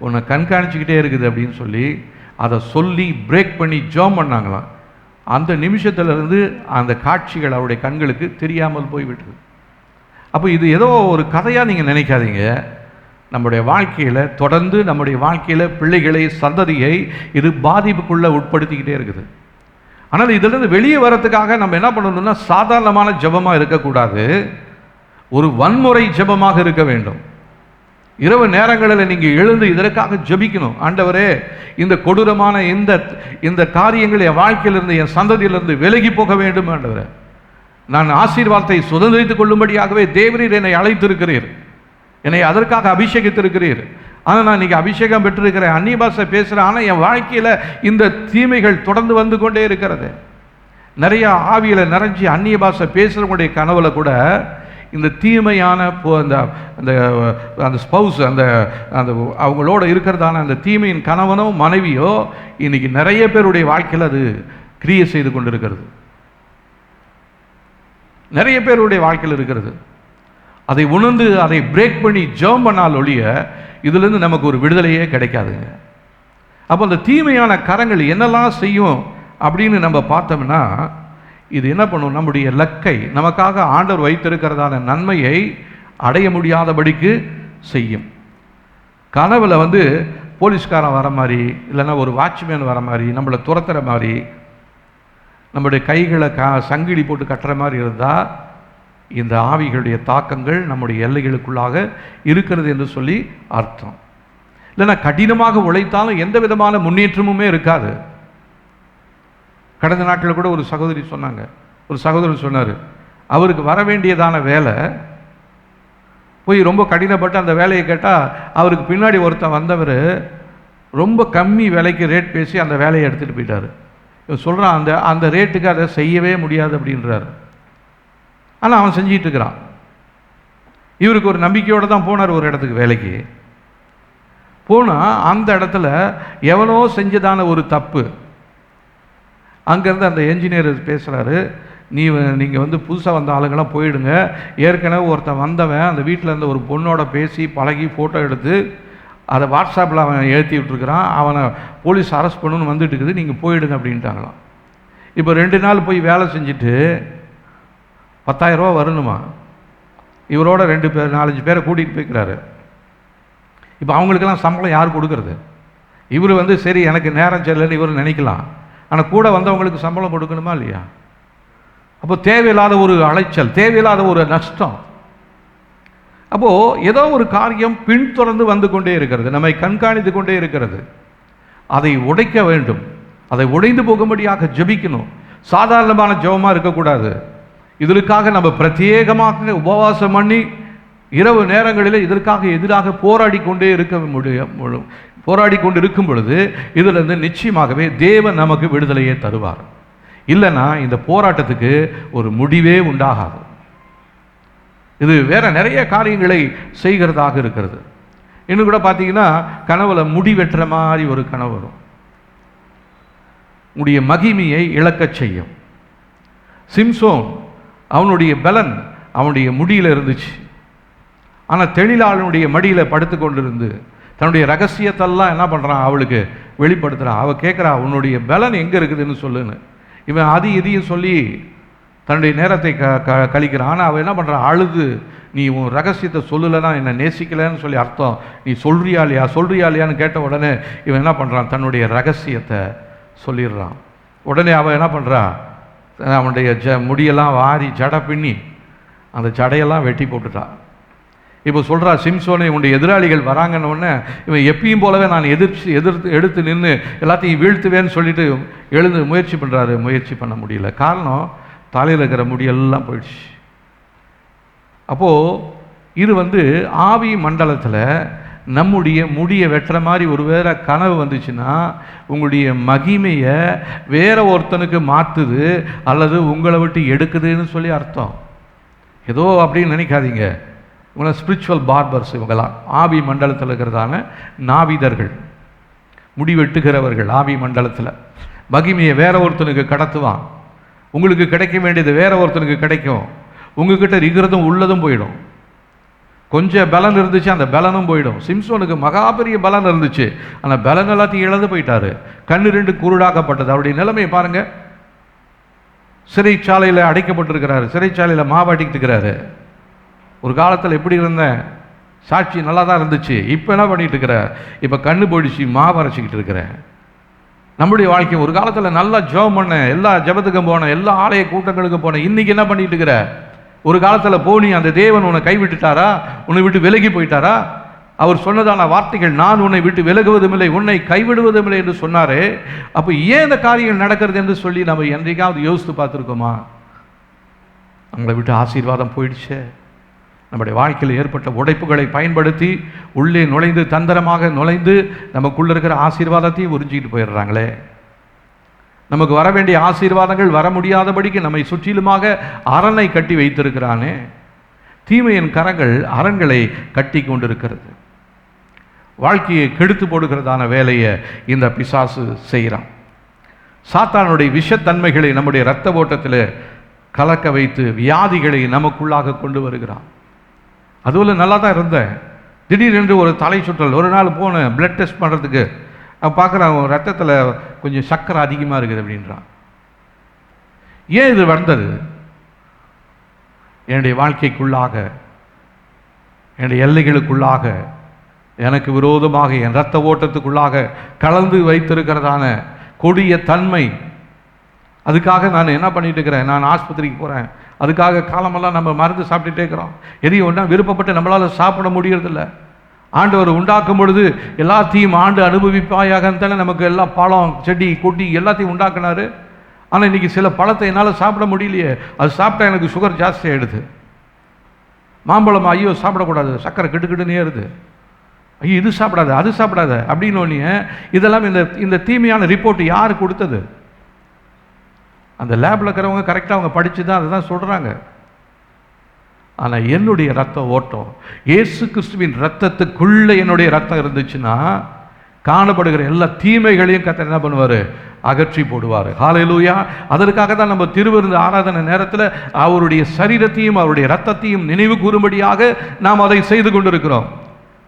உன்னை கண்காணிச்சுக்கிட்டே இருக்குது அப்படின்னு சொல்லி அதை சொல்லி பிரேக் பண்ணி ஜெபம் பண்ணாங்களாம். அந்த நிமிஷத்துலேருந்து அந்த காட்சிகள் அவருடைய கண்களுக்கு தெரியாமல் போய்விட்டது. அப்போ இது ஏதோ ஒரு கதையாக நீங்கள் நினைக்காதீங்க. நம்முடைய வாழ்க்கையில் தொடர்ந்து நம்முடைய வாழ்க்கையில் பிள்ளைகளை, சந்ததியை இது பாதிப்புக்குள்ளே உட்படுத்திக்கிட்டே இருக்குது. ஆனால் இதிலிருந்து வெளியே வரத்துக்காக நம்ம என்ன பண்ணணும்னா, சாதாரணமான ஜெபமாக இருக்கக்கூடாது, ஒரு வன்முறை ஜெபமாக இருக்க வேண்டும். இரவு நேரங்களில் நீங்கள் எழுந்து இதற்காக ஜெபிக்கணும். ஆண்டவரே, இந்த கொடூரமான இந்த காரியங்கள் என் வாழ்க்கையிலிருந்து, என் சந்ததியிலிருந்து விலகி போக வேண்டும். ஆண்டவரே, நான் ஆசீர்வாதத்தை சுதந்திரித்துக் கொள்ளும்படியாகவே தேவரீர் என்னை அழைத்திருக்கிறீர், என்னை அதற்காக அபிஷேகித்திருக்கிறீர். ஆனால் நான் இன்றைக்கி அபிஷேகம் பெற்றிருக்கிறேன், அந்நிய பாஷை பேசுகிறேன், ஆனால் என் வாழ்க்கையில் இந்த தீமைகள் தொடர்ந்து வந்து கொண்டே இருக்கிறது. நிறைய ஆவியில் நிறைஞ்சி அந்நிய பாஷை பேசுகிறவங்களுடைய கனவுல கூட இந்த தீமையான அந்த அந்த ஸ்பௌஸ், அந்த அந்த அவங்களோட இருக்கிறதான அந்த தீமையின் கணவனோ மனைவியோ இன்னைக்கு நிறைய பேருடைய வாழ்க்கையில் அது கிரியை செய்து கொண்டிருக்கிறது. நிறைய பேருடைய வாழ்க்கையில் இருக்கிறது. அதை உணர்ந்து அதை பிரேக் பண்ணி ஜெபம் பண்ணால் ஒழிய இதிலிருந்து நமக்கு ஒரு விடுதலையே கிடைக்காதுங்க. அப்போ அந்த தீமையான கரங்கள் என்னெல்லாம் செய்யும் அப்படின்னு நம்ம பார்த்தோம்னா, இது என்ன பண்ணும், நம்முடைய லக்கை, நமக்காக ஆண்டவர் வைத்திருக்கிறதான நன்மையை அடைய முடியாதபடிக்கு செய்யும். கனவுல வந்து போலீஸ்காரன் வர மாதிரி, இல்லைன்னா ஒரு வாட்ச்மேன் வர மாதிரி, நம்மளை துரத்துற மாதிரி, நம்முடைய கைகளை சங்கிலி போட்டு கட்டுற மாதிரி இருந்தால் இந்த ஆவிகளுடைய தாக்கங்கள் நம்முடைய எல்லைகளுக்குள்ளாக இருக்கிறது என்று சொல்லி அர்த்தம். இல்லைன்னா கடினமாக உழைத்தாலும் எந்த விதமான முன்னேற்றமுமே இருக்காது. கடந்த நாட்களில் கூட ஒரு சகோதரி சொன்னாங்க, ஒரு சகோதரர் சொன்னார், அவருக்கு வர வேண்டியதான வேலை போய் ரொம்ப கடினப்பட்டு அந்த வேலையை கேட்டால் அவருக்கு பின்னாடி ஒருத்தன் வந்தவர் ரொம்ப கம்மி விலைக்கு ரேட் பேசி அந்த வேலையை எடுத்துகிட்டு போயிட்டார். இவன் சொல்கிறான், அந்த ரேட்டுக்கு அதை செய்யவே முடியாது அப்படின்றார். ஆனால் அவன் செஞ்சிட்டு இருக்கிறான். இவருக்கு ஒரு நம்பிக்கையோடு தான் போனார் ஒரு இடத்துக்கு வேலைக்கு. போனால் அந்த இடத்துல எவனோ செஞ்சதான ஒரு தப்பு, அங்கேருந்து அந்த என்ஜினியர் பேசுகிறாரு, நீங்கள் வந்து புதுசாக வந்த ஆளுங்களாம் போயிடுங்க, ஏற்கனவே ஒருத்தன் வந்தவன் அந்த வீட்டில் இருந்த ஒரு பொண்ணோட பேசி பழகி ஃபோட்டோ எடுத்து அதை வாட்ஸ்அப்பில் அவன் ஏற்றி விட்டுருக்கிறான், அவனை போலீஸ் அரெஸ்ட் பண்ணணுன்னு வந்துட்டு இருக்குது, நீங்கள் போயிடுங்க அப்படின்ட்டாங்களாம். இப்போ 2 நாள் போய் வேலை செஞ்சுட்டு 10,000 ரூபா வரணுமா. இவரோட 4-5 பேரை கூட்டிகிட்டு போய்க்கிறாரு. இப்போ அவங்களுக்கெல்லாம் சம்பளம் யார் கொடுக்கறது? இவர் வந்து சரி எனக்கு நேரம் சரியில்லைன்னு இவர் நினைக்கலாம், ஆனால் கூட வந்தவங்களுக்கு சம்பளம் கொடுக்கணுமா இல்லையா? அப்போ தேவையில்லாத ஒரு அலைச்சல், தேவையில்லாத ஒரு நஷ்டம். அப்போது ஏதோ ஒரு காரியம் பின்தொடர்ந்து வந்து கொண்டே இருக்கிறது, நம்மை கண்காணித்து கொண்டே இருக்கிறது. அதை உடைக்க வேண்டும், அதை உடைந்து போகும்படியாக ஜெபிக்கணும். சாதாரணமான ஜெபமாக இருக்கக்கூடாது. இதற்காக நம்ம பிரத்யேகமாக உபவாசம் பண்ணி இரவு நேரங்களில் இதற்காக எதிராக போராடி கொண்டே போராடி கொண்டு இருக்கும் பொழுது இதிலிருந்து நிச்சயமாகவே தேவன் நமக்கு விடுதலையே தருவார். இல்லைன்னா இந்த போராட்டத்துக்கு ஒரு முடிவே உண்டாகாது. இது வேற நிறைய காரியங்களை செய்கிறதாக இருக்கிறது. இன்னும் கூட பார்த்தீங்கன்னா, கனவுல முடி வெட்டுற மாதிரி ஒரு கனவு வரும், உடைய மகிமையை இழக்க செய்யும். சிம்சோன் அவனுடைய பலன் அவனுடைய முடியில் இருந்துச்சு. ஆனால் தெளிலாளனுடைய மடியில் படுத்து கொண்டிருந்து தன்னுடைய ரகசியத்தெல்லாம் என்ன பண்ணுறான், அவளுக்கு வெளிப்படுத்துகிறான். அவள் கேட்குறா, உன்னுடைய பலன் எங்கே இருக்குதுன்னு சொல்லுன்னு. இவன் இதையும் சொல்லி தன்னுடைய நேரத்தை கழிக்கிறான். ஆனால் அவள் என்ன பண்ணுறான், அழுது, நீ உன் ரகசியத்தை சொல்லலைன்னா என்னை நேசிக்கலைன்னு சொல்லி அர்த்தம், நீ சொல்றியா இல்லையான்னு கேட்ட உடனே இவன் என்ன பண்ணுறான், தன்னுடைய ரகசியத்தை சொல்லிடுறான். உடனே அவள் என்ன பண்ணுறா, அவனுடைய முடியெல்லாம் வாரி ஜடை பின்னி அந்த ஜடையெல்லாம் வெட்டி போட்டுட்டா. இப்போ சொல்கிறா, சிம்சோனை உன்னுடைய எதிராளிகள் வராங்கன்னு இவன் எப்பயும் போலவே நான் எடுத்து நின்று எல்லாத்தையும் வீழ்த்துவேன்னு சொல்லிட்டு எழுந்து முயற்சி பண்ணுறாரு. முயற்சி பண்ண முடியல. காரணம், தலையில் இருக்கிற முடியெல்லாம் போயிடுச்சு. அப்போது இது ஆவி மண்டலத்தில் நம்முடைய முடியை வெட்டுற மாதிரி ஒரு வேளை கனவு வந்துச்சுன்னா உங்களுடைய மகிமையை வேற ஒருத்தனுக்கு மாற்றுது அல்லது உங்களை விட்டு எடுக்குதுன்னு சொல்லி அர்த்தம். ஏதோ அப்படின்னு நினைக்காதீங்க. இவங்களாம் ஸ்பிரிச்சுவல் பார்பர்ஸ். இவங்களாம் ஆவி மண்டலத்தில் இருக்கிறதான நாவிதர்கள், முடி வெட்டுகிறவர்கள். ஆவி மண்டலத்தில் மகிமையை வேற ஒருத்தனுக்கு கடத்துவான். உங்களுக்கு கிடைக்க வேண்டியது வேற ஒருத்தனுக்கு கிடைக்கும். உங்ககிட்ட இருக்கிறதும் உள்ளதும் போயிடும். கொஞ்சம் பலன் இருந்துச்சு, அந்த பலனும் போயிடும். சிம்சோனுக்கு மகா பெரிய பலன் இருந்துச்சு, ஆனால் பலன் எல்லாத்தையும் இழந்து போயிட்டாரு. கண்ணு 2 குருடாக்கப்பட்டது. அவருடைய நிலைமையை பாருங்க. சிறைச்சாலையில் அடைக்கப்பட்டிருக்கிறாரு, சிறைச்சாலையில் மாவாட்டிக்கிட்டு இருக்கிறாரு. ஒரு காலத்தில் எப்படி இருந்தேன், சாட்சி நல்லா தான் இருந்துச்சு, இப்போ என்ன பண்ணிட்டு இருக்கிற, இப்போ கண்ணு போயிடுச்சு, மாவரைச்சிக்கிட்டு இருக்கிறேன். நம்முடைய வாழ்க்கை, ஒரு காலத்தில் நல்லா ஜெபம் பண்ணேன், எல்லா ஜெபத்துக்கும் போனேன், எல்லா ஆலய கூட்டங்களுக்கும் போனேன், இன்னைக்கு என்ன பண்ணிட்டு இருக்கிற? ஒரு காலத்தில் போனி அந்த தேவன் உன்னை கைவிட்டுட்டாரா, உன்னை விட்டு விலகி போயிட்டாரா? அவர் சொன்னதான வார்த்தைகள், நான் உன்னை விட்டு விலகுவதும் இல்லை, உன்னை கைவிடுவதும் இல்லை என்று சொன்னாரே. அப்போ ஏன் இந்த காரியங்கள் நடக்கிறது என்று சொல்லி நம்ம என்றைக்காவது யோசித்து பார்த்துருக்கோமா? நம்மளை விட்டு ஆசீர்வாதம் போயிடுச்சே. நம்முடைய வாழ்க்கையில் ஏற்பட்ட உடைப்புகளை பயன்படுத்தி உள்ளே நுழைந்து, தந்திரமாக நுழைந்து நமக்குள்ள இருக்கிற ஆசீர்வாதத்தையும் உறிஞ்சிக்கிட்டு போயிடுறாங்களே. நமக்கு வர வேண்டிய ஆசீர்வாதங்கள் வர முடியாதபடிக்கு நம்மை சுற்றிலுமாக அரணை கட்டி வைத்திருக்கிறானே. தீமையின் கரங்கள் அரண்களை கட்டி கொண்டிருக்கிறது. வாழ்க்கையை கெடுத்து போடுகிறதான வேலையை இந்த பிசாசு செய்கிறான். சாத்தானுடைய விஷத்தன்மைகளை நம்முடைய இரத்த ஓட்டத்தில் கலக்க வைத்து வியாதிகளை நமக்குள்ளாக கொண்டு வருகிறான். அதுவும் நல்லா தான் இருந்தேன், திடீரென்று ஒரு தலை சுற்றல். ஒரு நாள் போனேன் பிளட் டெஸ்ட் பண்ணுறதுக்கு. பார்க்குறான், ரத்தத்தில் கொஞ்சம் சக்கரை அதிகமாக இருக்குது அப்படின்றான். ஏன் இது வந்தது? என்னுடைய வாழ்க்கைக்குள்ளாக, என்னுடைய எல்லைகளுக்குள்ளாக, எனக்கு விரோதமாக என் இரத்த ஓட்டத்துக்குள்ளாக கலந்து வைத்திருக்கிறதான கொடிய தன்மை. அதுக்காக நான் என்ன பண்ணிட்டு இருக்கிறேன், நான் ஆஸ்பத்திரிக்கு போகிறேன். அதுக்காக காலமெல்லாம் நம்ம மருந்து சாப்பிட்டுட்டே இருக்கிறோம். எதையும் ஒன்றா விருப்பப்பட்டு நம்மளால் சாப்பிட முடியறதில்லை. ஆண்டவர் உண்டாக்கும் பொழுது எல்லாத்தையும் ஆண்டு அனுபவிப்பாயாகத்தானே நமக்கு எல்லா பழம், செடி, கொடி எல்லாத்தையும் உண்டாக்குனாரு. ஆனால் இன்றைக்கி சில பழத்தை என்னால் சாப்பிட முடியலையே, அது சாப்பிட்டா எனக்கு சுகர் ஜாஸ்தி ஆகிடுது. மாம்பழம், ஐயோ சாப்பிடக்கூடாது, சக்கரை கெட்டுக்கிட்டுனே ஏறுது, ஐயோ இது சாப்பிடாத அது சாப்பிடாத அப்படின்னு. இதெல்லாம் இந்த தீமையான ரிப்போர்ட் யார் கொடுத்தது? அந்த லேபில் இருக்கிறவங்க கரெக்டாக அவங்க படித்து தான் அதை தான் சொல்கிறாங்க. ஆனால் என்னுடைய ரத்த ஓட்டம், இயேசு கிறிஸ்துவின் ரத்தத்துக்குள்ளே என்னுடைய ரத்தம் இருந்துச்சுன்னா காணப்படுகிற எல்லா தீமைகளையும் கர்த்தர் என்ன பண்ணுவார், அகற்றி போடுவார். ஹல்லேலூயா. அதற்காக தான் நம்ம திருவிருந்து ஆராதனை நேரத்தில் அவருடைய சரீரத்தையும் அவருடைய ரத்தத்தையும் நினைவு கூறும்படியாக நாம் அதை செய்து கொண்டிருக்கிறோம்.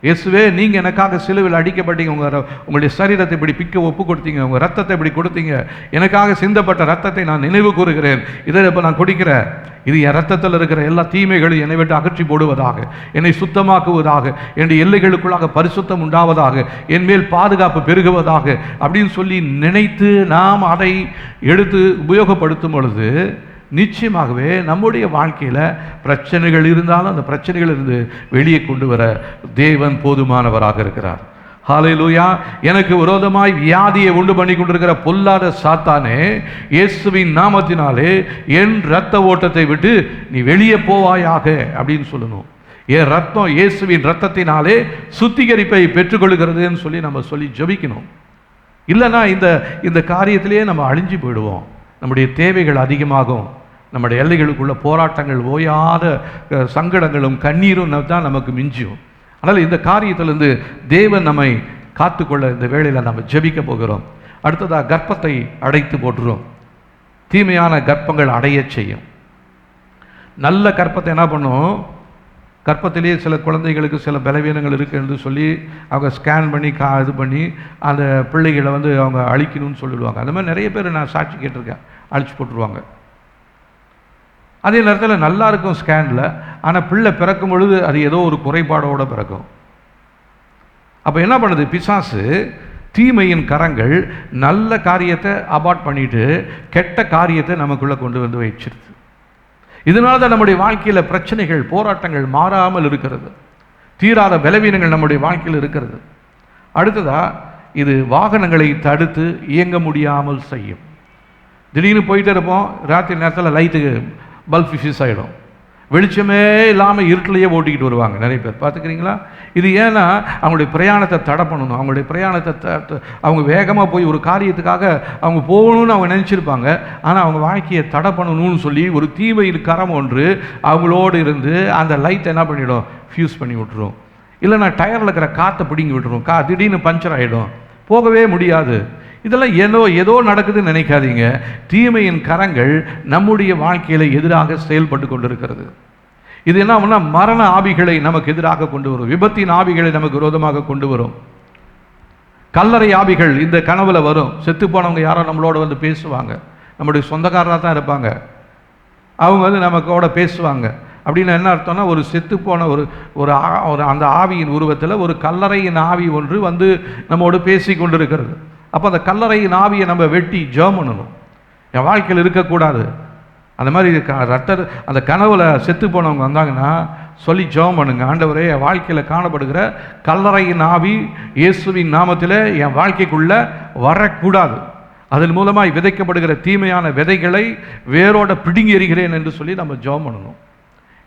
இயேசுவே, நீங்கள் எனக்காக சிலுவையில் அடிக்கப்பட்டீங்க, உங்களுடைய சரீரத்தை இப்படி பிக்க ஒப்பு கொடுத்தீங்க, உங்கள் ரத்தத்தை இப்படி கொடுத்தீங்க, எனக்காக சிந்தப்பட்ட ரத்தத்தை நான் நினைவு கூறுகிறேன், இதை இப்போ நான் குடிக்கிறேன். இது என் ரத்தத்தில் இருக்கிற எல்லா தீமைகளும் என்னை விட்டு அகற்றி போடுவதாக, என்னை சுத்தமாக்குவதாக, என்னுடைய எல்லைகளுக்குள்ளாக பரிசுத்தம் உண்டாவதாக, என் மேல் பாதுகாப்பு பெருகுவதாக அப்படின்னு சொல்லி நினைத்து நாம் அதை எடுத்து உபயோகப்படுத்தும் பொழுது நிச்சயமாகவே நம்முடைய வாழ்க்கையில் பிரச்சனைகள் இருந்தாலும் அந்த பிரச்சனைகளிலிருந்து வெளியே கொண்டு வர தேவன் போதுமானவராக இருக்கிறார். ஹல்லேலூயா. எனக்கு விரோதமாய் வியாதியை உண்டு பண்ணி கொண்டிருக்கிற பொல்லாத சாத்தானே, இயேசுவின் நாமத்தினாலே என் இரத்த ஓட்டத்தை விட்டு நீ வெளியே போவாயாக அப்படின்னு சொல்லணும். என் ரத்தம் இயேசுவின் ரத்தத்தினாலே சுத்திகரிப்பை பெற்றுக்கொள்கிறதுன்னு சொல்லி நம்ம சொல்லி ஜெபிக்கணும். இல்லைன்னா இந்த காரியத்திலேயே நம்ம அழிஞ்சு போயிடுவோம். நம்முடைய தேவைகள் அதிகமாகும். நம்முடைய எல்லைகளுக்குள்ள போராட்டங்கள், ஓயாத சங்கடங்களும் கண்ணீரும் தான் நமக்கு மிஞ்சும். அதனால் இந்த காரியத்திலிருந்து தேவன் நம்மை காத்துக்கொள்ள இந்த வேளையில் நம்ம ஜெபிக்க போகிறோம். அடுத்ததாக கர்ப்பத்தை அடைத்து போட்டுரும். தீமையான கர்ப்பங்கள் அடைய செய்யும். நல்ல கற்பத்தை என்ன பண்ணும், கற்பத்திலேயே சில குழந்தைகளுக்கு சில பலவீனங்கள் இருக்குது என்று சொல்லி அவங்க ஸ்கேன் பண்ணி இது பண்ணி அந்த பிள்ளைகளை அவங்க அழிக்கணும்னு சொல்லிடுவாங்க. அந்த மாதிரி நிறைய பேர் நான் சாட்சி கேட்டிருக்கேன், அழிச்சு போட்டுருவாங்க. அதே நேரத்தில் நல்லா இருக்கும் ஸ்கேனில், ஆனால் பிள்ளை பிறக்கும் பொழுது அது ஏதோ ஒரு குறைபாடோடு பிறக்கும். அப்போ என்ன பண்ணுது பிசாசு, தீமையின் கரங்கள் நல்ல காரியத்தை அபார்ட் பண்ணிட்டு கெட்ட காரியத்தை நமக்குள்ளே கொண்டு வந்து வச்சிருது. இதனால தான் நம்முடைய வாழ்க்கையில் பிரச்சனைகள், போராட்டங்கள் மாறாமல் இருக்கிறது, தீராத பலவீனங்கள் நம்முடைய வாழ்க்கையில் இருக்கிறது. அடுத்ததா, இது வாகனங்களை தடுத்து இயங்க முடியாமல் செய்யும். திடீர்னு போயிட்டே இருப்போம், ராத்திரி நேரத்தில் லைட்டுக்கு பல்ப் ஃபிஷ் ஆகிடும், வெளிச்சமே இல்லாமல் இருட்டிலேயே ஓட்டிக்கிட்டு வருவாங்க நிறைய பேர், பார்த்துக்கிறீங்களா? இது ஏன்னா அவங்களுடைய பிரயாணத்தை தடை பண்ணணும், அவங்களுடைய பிரயாணத்தை அவங்க வேகமாக போய் ஒரு காரியத்துக்காக அவங்க போகணும்னு அவங்க நினச்சிருப்பாங்க. ஆனால் அவங்க வாழ்க்கையை தடை பண்ணணும்னு சொல்லி ஒரு தீமையின் கரம் ஒன்று அவங்களோடு இருந்து அந்த லைட்டை என்ன பண்ணிவிடும், ஃபியூஸ் பண்ணி விட்டுரும். இல்லைன்னா டயரில் இருக்கிற காற்றை பிடிங்கி விட்டுரும், திடீர்னு பஞ்சர் ஆகிடும், போகவே முடியாது. இதெல்லாம் ஏதோ நடக்குதுன்னு நினைக்காதீங்க. தீமையின் கரங்கள் நம்முடைய வாழ்க்கையில் எதிராக செயல்பட்டு கொண்டிருக்கிறது. இது என்ன ஆகும்னா, மரண ஆவிகளை நமக்கு எதிராக கொண்டு வரும், விபத்தின் ஆவிகளை நமக்கு விரோதமாக கொண்டு வரும். கல்லறை ஆவிகள் இந்த கனவுல வரும். செத்து போனவங்க யாரோ நம்மளோட பேசுவாங்க, நம்முடைய சொந்தக்காரராக தான் இருப்பாங்க, அவங்க நமக்கோட பேசுவாங்க. அப்படின்னு என்ன அர்த்தம்னா, ஒரு செத்து போன ஒரு அந்த ஆவியின் உருவத்தில் ஒரு கல்லறையின் ஆவி ஒன்று நம்மோடு பேசி கொண்டிருக்கிறது. அப்போ அந்த கல்லறையின் ஆவியை நம்ம வெட்டி ஜெபம் பண்ணணும், என் வாழ்க்கையில் இருக்கக்கூடாது. அந்த மாதிரி அந்த கனவுல செத்து போனவங்க வந்தாங்கன்னா சொல்லி ஜெபம் பண்ணுங்க, ஆண்டவரே என் வாழ்க்கையில் காணப்படுகிற கல்லறையின் ஆவி இயேசுவின் நாமத்தில் என் வாழ்க்கைக்குள்ள வரக்கூடாது, அதன் மூலமாக விதைக்கப்படுகிற தீமையான விதைகளை வேரோட பிடுங்கி எறிகிறேன் என்று சொல்லி நம்ம ஜெபம் பண்ணணும்.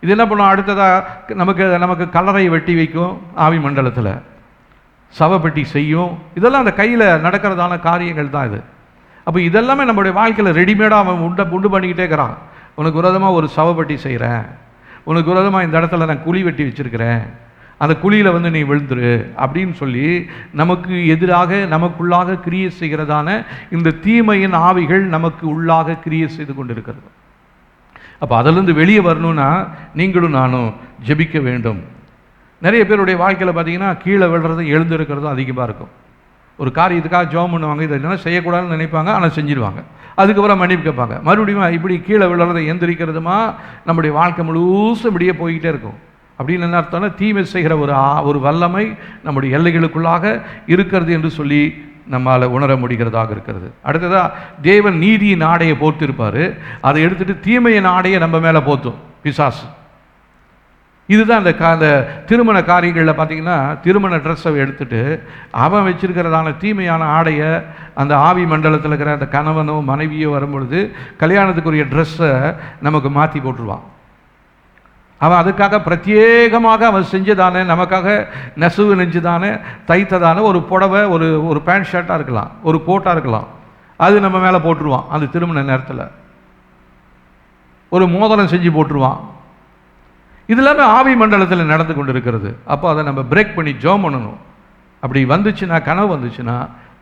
இது என்ன பண்ணும், அடுத்ததாக நமக்கு கல்லறையை வெட்டி வைக்கும், ஆவி மண்டலத்தில் சவப்பெட்டி செய்யும். இதெல்லாம் அந்த கையில் நடக்கிறதான காரியங்கள் தான் இது. அப்போ இதெல்லாமே நம்மளுடைய வாழ்க்கையில் ரெடிமேடாக அவன் உண்டு பண்ணிக்கிட்டே இருக்கிறான். உனக்கு விரோதமாக ஒரு சவப்பெட்டி செய்கிறேன், உனக்கு விரோதமாக இந்த இடத்துல நான் குழி வெட்டி வச்சுருக்கிறேன், அந்த குழியில் நீ விழுந்துரு அப்படின்னு சொல்லி நமக்கு எதிராக நமக்குள்ளாக கிரியை செய்கிறதான இந்த தீமையின் ஆவிகள் நமக்கு உள்ளாக கிரியை செய்து கொண்டு இருக்கிறது. அப்போ அதிலிருந்து வெளியே வரணும்னா நீங்களும் நானும் ஜெபிக்க வேண்டும். நிறைய பேருடைய வாழ்க்கையில் பார்த்தீங்கன்னா கீழே விழுறதும் எழுந்திருக்கிறதும் அதிகமாக இருக்கும். ஒரு காரியத்துக்காக ஜெபம் பண்ணுவாங்க, இதை என்ன செய்யக்கூடாதுன்னு நினைப்பாங்க, ஆனால் செஞ்சிருவாங்க. அதுக்கப்புறம் மன்னிப்பு கேட்பாங்க, மறுபடியும் இப்படி கீழே விழுறதை எந்திரிக்கிறதுமா நம்முடைய வாழ்க்கை முழுசும் இப்படியே போய்கிட்டே இருக்கும். அப்படின்னு என்ன அர்த்தம்னா, தீமை செய்கிற ஒரு வல்லமை நம்முடைய எல்லைகளுக்குள்ளாக இருக்கிறது என்று சொல்லி நம்மால் உணர முடிகிறதாக இருக்கிறது. அடுத்ததாக, தேவன் நீதியின் ஆடையை போர்த்திருப்பார், அதை எடுத்துகிட்டு தீமையின் ஆடையை நம்ம மேலே போத்தும் பிசாசு. இதுதான் அந்த திருமண காரியங்களில் பார்த்தீங்கன்னா, திருமண ட்ரெஸ்ஸை எடுத்துட்டு அவன் வச்சிருக்கிறதான தீமையான ஆடையை அந்த ஆவி மண்டலத்தில் இருக்கிற அந்த கணவனோ மனைவியோ வரும்பொழுது கல்யாணத்துக்குரிய ட்ரெஸ்ஸை நமக்கு மாற்றி போட்டுருவான். அவன் அதுக்காக பிரத்யேகமாக அவன் செஞ்சதானே, நமக்காக நெசவு நெஞ்சுதானே தைத்ததானே ஒரு புடவை, ஒரு பேண்ட் ஷர்ட்டாக இருக்கலாம், ஒரு கோட்டாக இருக்கலாம், அது நம்ம மேலே போட்டுருவான். அந்த திருமண நேரத்தில் ஒரு மோதிரம் செஞ்சு போட்டுருவான். இது எல்லாமே ஆவி மண்டலத்தில் நடந்து கொண்டு இருக்கிறது. அப்போ அதை நம்ம பிரேக் பண்ணி ஜெபம் பண்ணணும். அப்படி வந்துச்சுன்னா, கனவு வந்துச்சுன்னா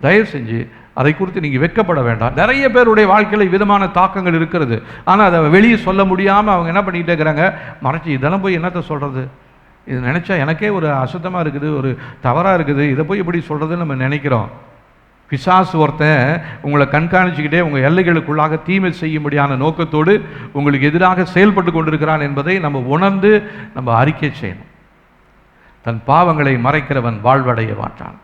தயவு செஞ்சு அதை குறித்து நீங்கள் வெட்கப்பட வேண்டாம். நிறைய பேருடைய வாழ்க்கையில் விதமான தாக்கங்கள் இருக்கிறது, ஆனால் அதை வெளியே சொல்ல முடியாமல் அவங்க என்ன பண்ணிக்கிட்டே இருக்கிறாங்க, மறைச்சி. இதெல்லாம் போய் என்னத்தை சொல்கிறது, இது நினச்சா எனக்கே ஒரு அசுத்தமாக இருக்குது, ஒரு தவறாக இருக்குது, இதை போய் எப்படி சொல்கிறதுன்னு நம்ம நினைக்கிறோம். பிசாசு ஒருத்தன் உங்களை கண்காணிச்சுக்கிட்டே உங்கள் எல்லைகளுக்குள்ளாக தீமை செய்யும்படியான நோக்கத்தோடு உங்களுக்கு எதிராக செயல்பட்டு கொண்டிருக்கிறான் என்பதை நம்ம உணர்ந்து நம்ம அறிக்கை செய்யணும். தன் பாவங்களை மறைக்கிறவன் வாழ்வடைய மாட்டான்,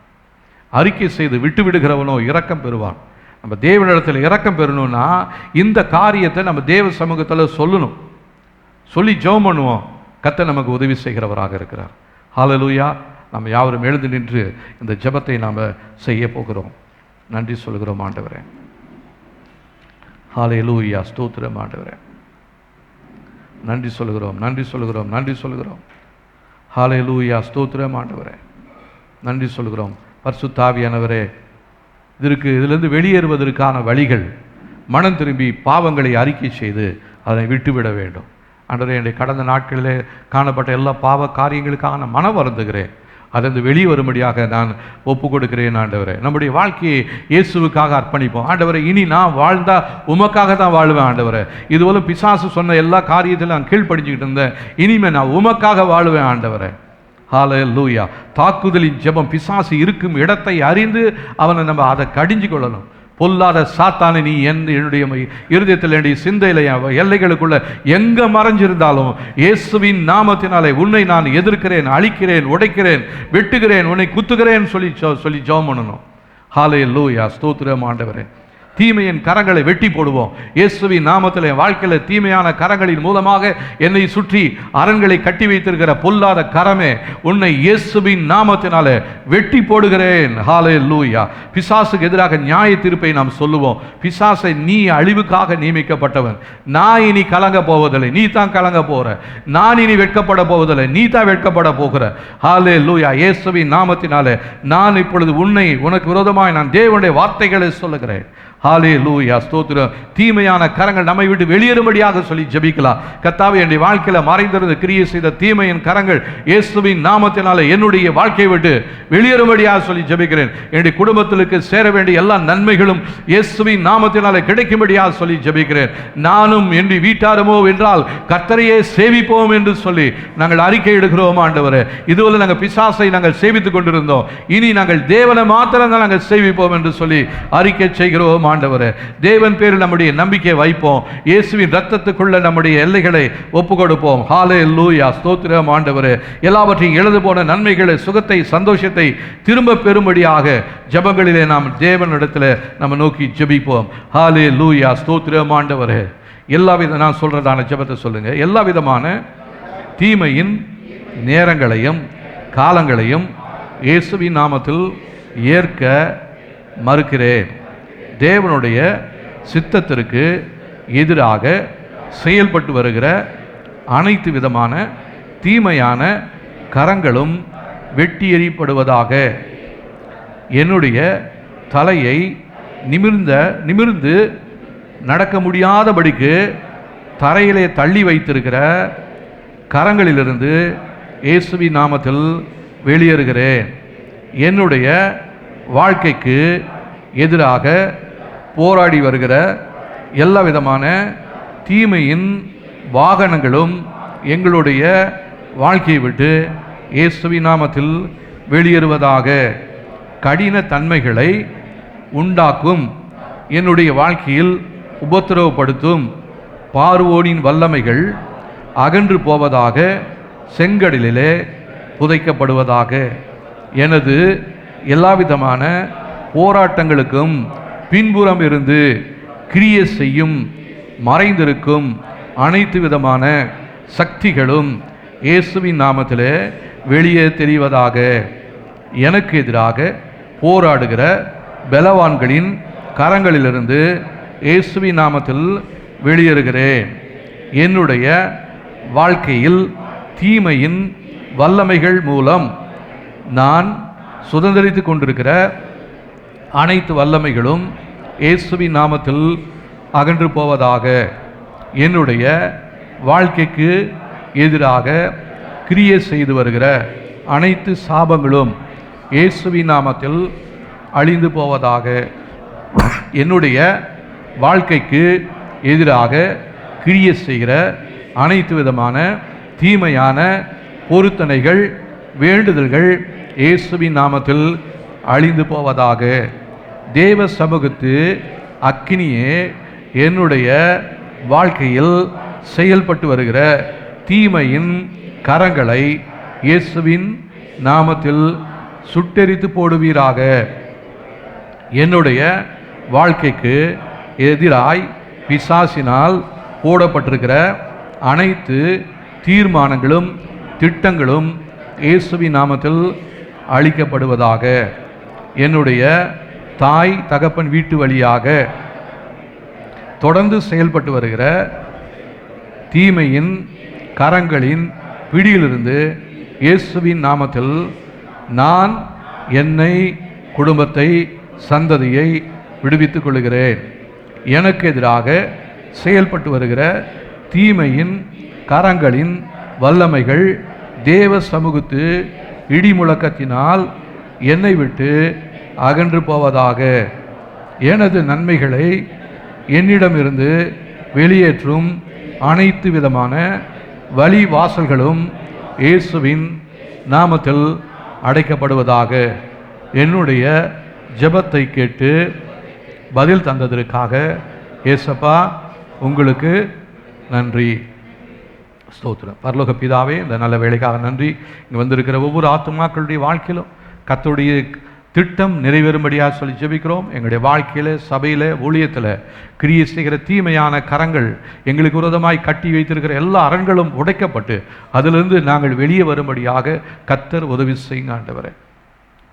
அறிக்கை செய்து விட்டு விடுகிறவனோ இரக்கம் பெறுவான். நம்ம தேவனிடத்தில் இரக்கம் பெறணும்னா இந்த காரியத்தை நம்ம தேவ சமூகத்தில் சொல்லணும், சொல்லி ஜெபம் பண்ணுவோம். கர்த்தர் நமக்கு உதவி செய்கிறவராக இருக்கிறார். ஹல்லேலூயா. நம்ம யாவரும் எழுந்து நின்று இந்த ஜெபத்தை நாம் செய்ய போகிறோம். நன்றி சொல்கிறோம் ஆண்டவரே. ஹல்லேலூயா. ஸ்தோத்திரம் ஆண்டவரே. நன்றி சொல்கிறோம், நன்றி சொல்கிறோம், நன்றி சொல்கிறோம். ஹல்லேலூயா. ஸ்தோத்திரம் ஆண்டவரே. நன்றி சொல்கிறோம். பரிசுத்த ஆவியானவரே, இதிலிருந்து வெளியேறுவதற்கான வழிகள், மனம் திரும்பி பாவங்களை அறிக்கை செய்து அதை விட்டுவிட வேண்டும். ஆண்டவரே, என்னுடைய கடந்த நாட்களிலே காணப்பட்ட எல்லா பாவ காரியங்களுக்காக நான் மனம் வருந்துகிறேன். அதற்கு வெளியே வரும்படியாக நான் ஒப்பு கொடுக்கிறேன் ஆண்டவரே. நம்முடைய வாழ்க்கையை இயேசுவுக்காக அர்ப்பணிப்போம். ஆண்டவரே, இனி நான் வாழ்ந்தா உமக்காக தான் வாழ்வேன் ஆண்டவரே. இதுபோல பிசாசு சொன்ன எல்லா காரியத்திலும் நான் கீழ்ப்படிஞ்சுக்கிட்டு இருந்தேன், இனிமேல் நான் உமக்காக வாழ்வேன் ஆண்டவரே. ஹல்லேலூயா. தாக்குதலின் ஜெபம். பிசாசு இருக்கும் இடத்தை அறிந்து அவனை நம்ம அதை கடிஞ்சு கொள்ளணும். பொல்லாத சாத்தானை, நீ என்னுடைய இருதயத்தில், என்னுடைய சிந்தையில், எல்லைகளுக்குள்ள எங்க மறைஞ்சிருந்தாலும் இயேசுவின் நாமத்தினாலே உன்னை நான் எதிர்க்கிறேன், அழிக்கிறேன், உடைக்கிறேன், வெட்டுகிறேன், உன்னை குத்துகிறேன் சொல்லி ஜெபம் பண்ணணும். ஹல்லேலூயா. ஸ்தோத்திரம் ஆண்டவரே. தீமையின் கரங்களை வெட்டி போடுவோம் இயேசுவின் நாமத்தில். என் வாழ்க்கையில் தீமையான கரங்களின் மூலமாக என்னை சுற்றி அரண்களை கட்டி வைத்திருக்கிற பொல்லாத கரமே, உன்னை இயேசுவின் நாமத்தினாலே வெட்டி போடுகிறேன். ஹல்லேலூயா. பிசாசுக்கு எதிராக நியாய தீர்ப்பை நாம் சொல்லுவோம். பிசாசை, நீ அழிவுக்காக நியமிக்கப்பட்டவன், நான் இனி கலங்க போவதில்லை, நீ தான் கலங்க போற. நான் இனி வெட்கப்பட போவதில்லை, நீ தான் வெட்கப்பட போகிற. ஹல்லேலூயா. இயேசுவின் நாமத்தினாலே நான் இப்பொழுது உனக்கு விரோதமாய் நான் தேவனுடைய வார்த்தைகளை சொல்லுகிறேன். ஹல்லேலூயா. ஸ்தோத்திரம். தீமையான கரங்கள் நம்மை விட்டு வெளியேறும்படியாக சொல்லி ஜெபிக்கலாம். கர்த்தாவே, என்னுடைய வாழ்க்கையில் மறைந்திருந்து கிரியை செய்த தீமையின் கரங்கள் இயேசுவின் நாமத்தினாலே என்னுடைய வாழ்க்கையை விட்டு வெளியேறும்படியாக சொல்லி ஜெபிக்கிறேன். என்னுடைய குடும்பத்திற்கு சேர வேண்டிய எல்லா நன்மைகளும் இயேசுவின் நாமத்தினாலே கிடைக்கும்படியாக சொல்லி ஜெபிக்கிறேன். நானும் என்னுடைய வீட்டாருமோ என்றால் கர்த்தரையே சேவிப்போம் என்று சொல்லி நாங்கள் அறிக்கை எடுக்கிறோம் ஆண்டவரே. இதுவரை நாங்கள் பிசாசை நாங்கள் சேவித்துக் கொண்டிருந்தோம், இனி நாங்கள் தேவனை மாத்திரம் தான் நாங்கள் சேவிப்போம் என்று சொல்லி அறிக்கை செய்கிறோம் ஆண்டவரே. தேவன் பேரில் நம்முடைய நம்பிக்கை வைப்போம். இயேசுவின் இரத்தத்துக்குள்ள நம்முடைய எல்லைகளை ஒப்பு கொடுப்போம். ஹல்லேலூயா. ஸ்தோத்திரம் ஆண்டவரே. எல்லாவற்றையும் எழுது போன நன்மைகளை, சுகத்தை, சந்தோஷத்தை திரும்ப பெறும்படியாக ஜெபங்களிலே நாம் தேவனிடத்தில் நம்ம நோக்கி ஜெபிப்போம். ஹல்லேலூயா. ஸ்தோத்திரம் ஆண்டவரே. நான் சொல்றதான ஜெபத்தை சொல்லுங்க. எல்லா விதமான தீமையின் நேரங்களையும் காலங்களையும் இயேசுவின் நாமத்தில் ஏற்க மறுக்கிறேன். தேவனுடைய சித்தத்திற்கு எதிராக செயல்பட்டு வருகிற அனைத்து விதமான தீமையான கரங்களும் வெட்டி எறியப்படுவதாக. என்னுடைய தலையை நிமிர்ந்து நடக்க முடியாதபடிக்கு தரையிலே தள்ளி வைத்திருக்கிற கரங்களிலிருந்து இயேசுவின் நாமத்தில் வெளியேறுகிறேன். என்னுடைய வாழ்க்கைக்கு எதிராக போராடி வருகிற எல்லா விதமான தீமையின் வாகனங்களும் எங்களுடைய வாழ்க்கையை விட்டு இயேசுவின் நாமத்தில் வெளியேறுவதாக. கடின தன்மைகளை உண்டாக்கும், என்னுடைய வாழ்க்கையில் உபத்திரவப்படுத்தும் பார்வோனின் வல்லமைகள் அகன்று போவதாக, செங்கடலிலே புதைக்கப்படுவதாக. எனது எல்லா விதமான போராட்டங்களுக்கும் பின்புறம் இருந்து கிரியை செய்யும் மறைந்திருக்கும் அனைத்து விதமான சக்திகளும் இயேசுவின் நாமத்திலே வெளியே தெரிவதாக. எனக்கு எதிராக போராடுகிற பலவான்களின் கரங்களிலிருந்து இயேசுவின் நாமத்தில் வெளியேறுகிறேன். என்னுடைய வாழ்க்கையில் தீமையின் வல்லமைகள் மூலம் நான் சுதந்திரித்து கொண்டிருக்கிற அனைத்து வல்லமைகளும் இயேசுவின் நாமத்தில் அகன்று போவதாக. என்னுடைய வாழ்க்கைக்கு எதிராக கிரியை செய்து வருகிற அனைத்து சாபங்களும் இயேசுவின் நாமத்தில் அழிந்து போவதாக. என்னுடைய வாழ்க்கைக்கு எதிராக கிரியை செய்கிற அனைத்து விதமான தீமையான பொருத்தனைகள், வேண்டுதல்கள் இயேசுவின் நாமத்தில் அழிந்து போவதாக. தேவ சமூகத்து அக்கினியே என்னுடைய வாழ்க்கையில் செயல்பட்டு வருகிற தீமையின் கரங்களை இயேசுவின் நாமத்தில் சுட்டெரித்து போடுவீராக. என்னுடைய வாழ்க்கைக்கு எதிராய் பிசாசினால் போடப்பட்டிருக்கிற அனைத்து தீர்மானங்களும் திட்டங்களும் இயேசுவின் நாமத்தில் அழிக்கப்படுவதாக. என்னுடைய தாய் தகப்பன் வீட்டு வழியாக தொடர்ந்து செயல்பட்டு வருகிற தீமையின் கரங்களின் பிடியிலிருந்து இயேசுவின் நாமத்தில் நான் என்னை, குடும்பத்தை, சந்ததியை விடுவித்துக் கொள்கிறேன். எனக்கு எதிராக செயல்பட்டு வருகிற தீமையின் கரங்களின் வல்லமைகள் தேவ சமூகத்து இடி முழக்கத்தினால் என்னை விட்டு அகன்று போவதாக. எனது நன்மைகளை என்னிடமிருந்து வெளியேற்றும் அனைத்து விதமான வழி வாசல்களும் இயேசுவின் நாமத்தில் அடைக்கப்படுவதாக. என்னுடைய ஜெபத்தை கேட்டு பதில் தந்ததற்காக ஏசப்பா உங்களுக்கு நன்றி. ஸ்தோத்திரம். பரலோக பிதாவே, இந்த நல்ல வேலைக்காக நன்றி. இங்கே வந்திருக்கிற ஒவ்வொரு ஆத்துமாக்களுடைய வாழ்க்கையிலும் கர்த்தருடைய திட்டம் நிறைவேறும்படியாக சொல்லி ஜெபிக்கிறோம். எங்களுடைய வாழ்க்கையில், சபையில், ஊழியத்தில் கிரியை செய்கிற தீமையான கரங்கள், எங்களுக்கு விரோதமாய் கட்டி வைத்திருக்கிற எல்லா அரண்களும் உடைக்கப்பட்டு அதிலிருந்து நாங்கள் வெளியே வரும்படியாக கர்த்தர் உதவி செய்யுங்க ஆண்டவரே.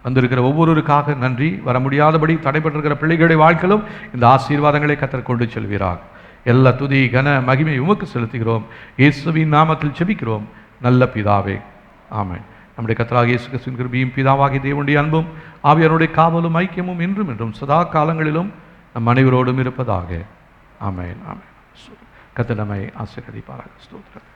வந்திருக்கிற ஒவ்வொருவருக்காக நன்றி. வர முடியாதபடி தடைப்பட்டிருக்கிற பிள்ளைகளுடைய வாழ்க்கையிலும் இந்த ஆசீர்வாதங்களை கர்த்தர் கொண்டு செல்வீராக. எல்லா துதி கன மகிமை உமக்கு செலுத்துகிறோம். இயேசுவின் நாமத்தில் ஜெபிக்கிறோம் நல்ல பிதாவே, ஆமென். நம்முடைய கர்த்தராகிய இயேசு கிறிஸ்துவின் கிருபையும் பிதாவாகிய தேவனுடைய அன்பும் ஆவியானவருடைய காவலும் ஐக்கியமும் இன்றும் என்றும் சதா காலங்களிலும் நம் அனைவரோடும் இருப்பதாக. ஆமென், ஆமென். கர்த்தர் நம்மை ஆசீர்வதிப்பாராக. ஸ்தோத்திரம்.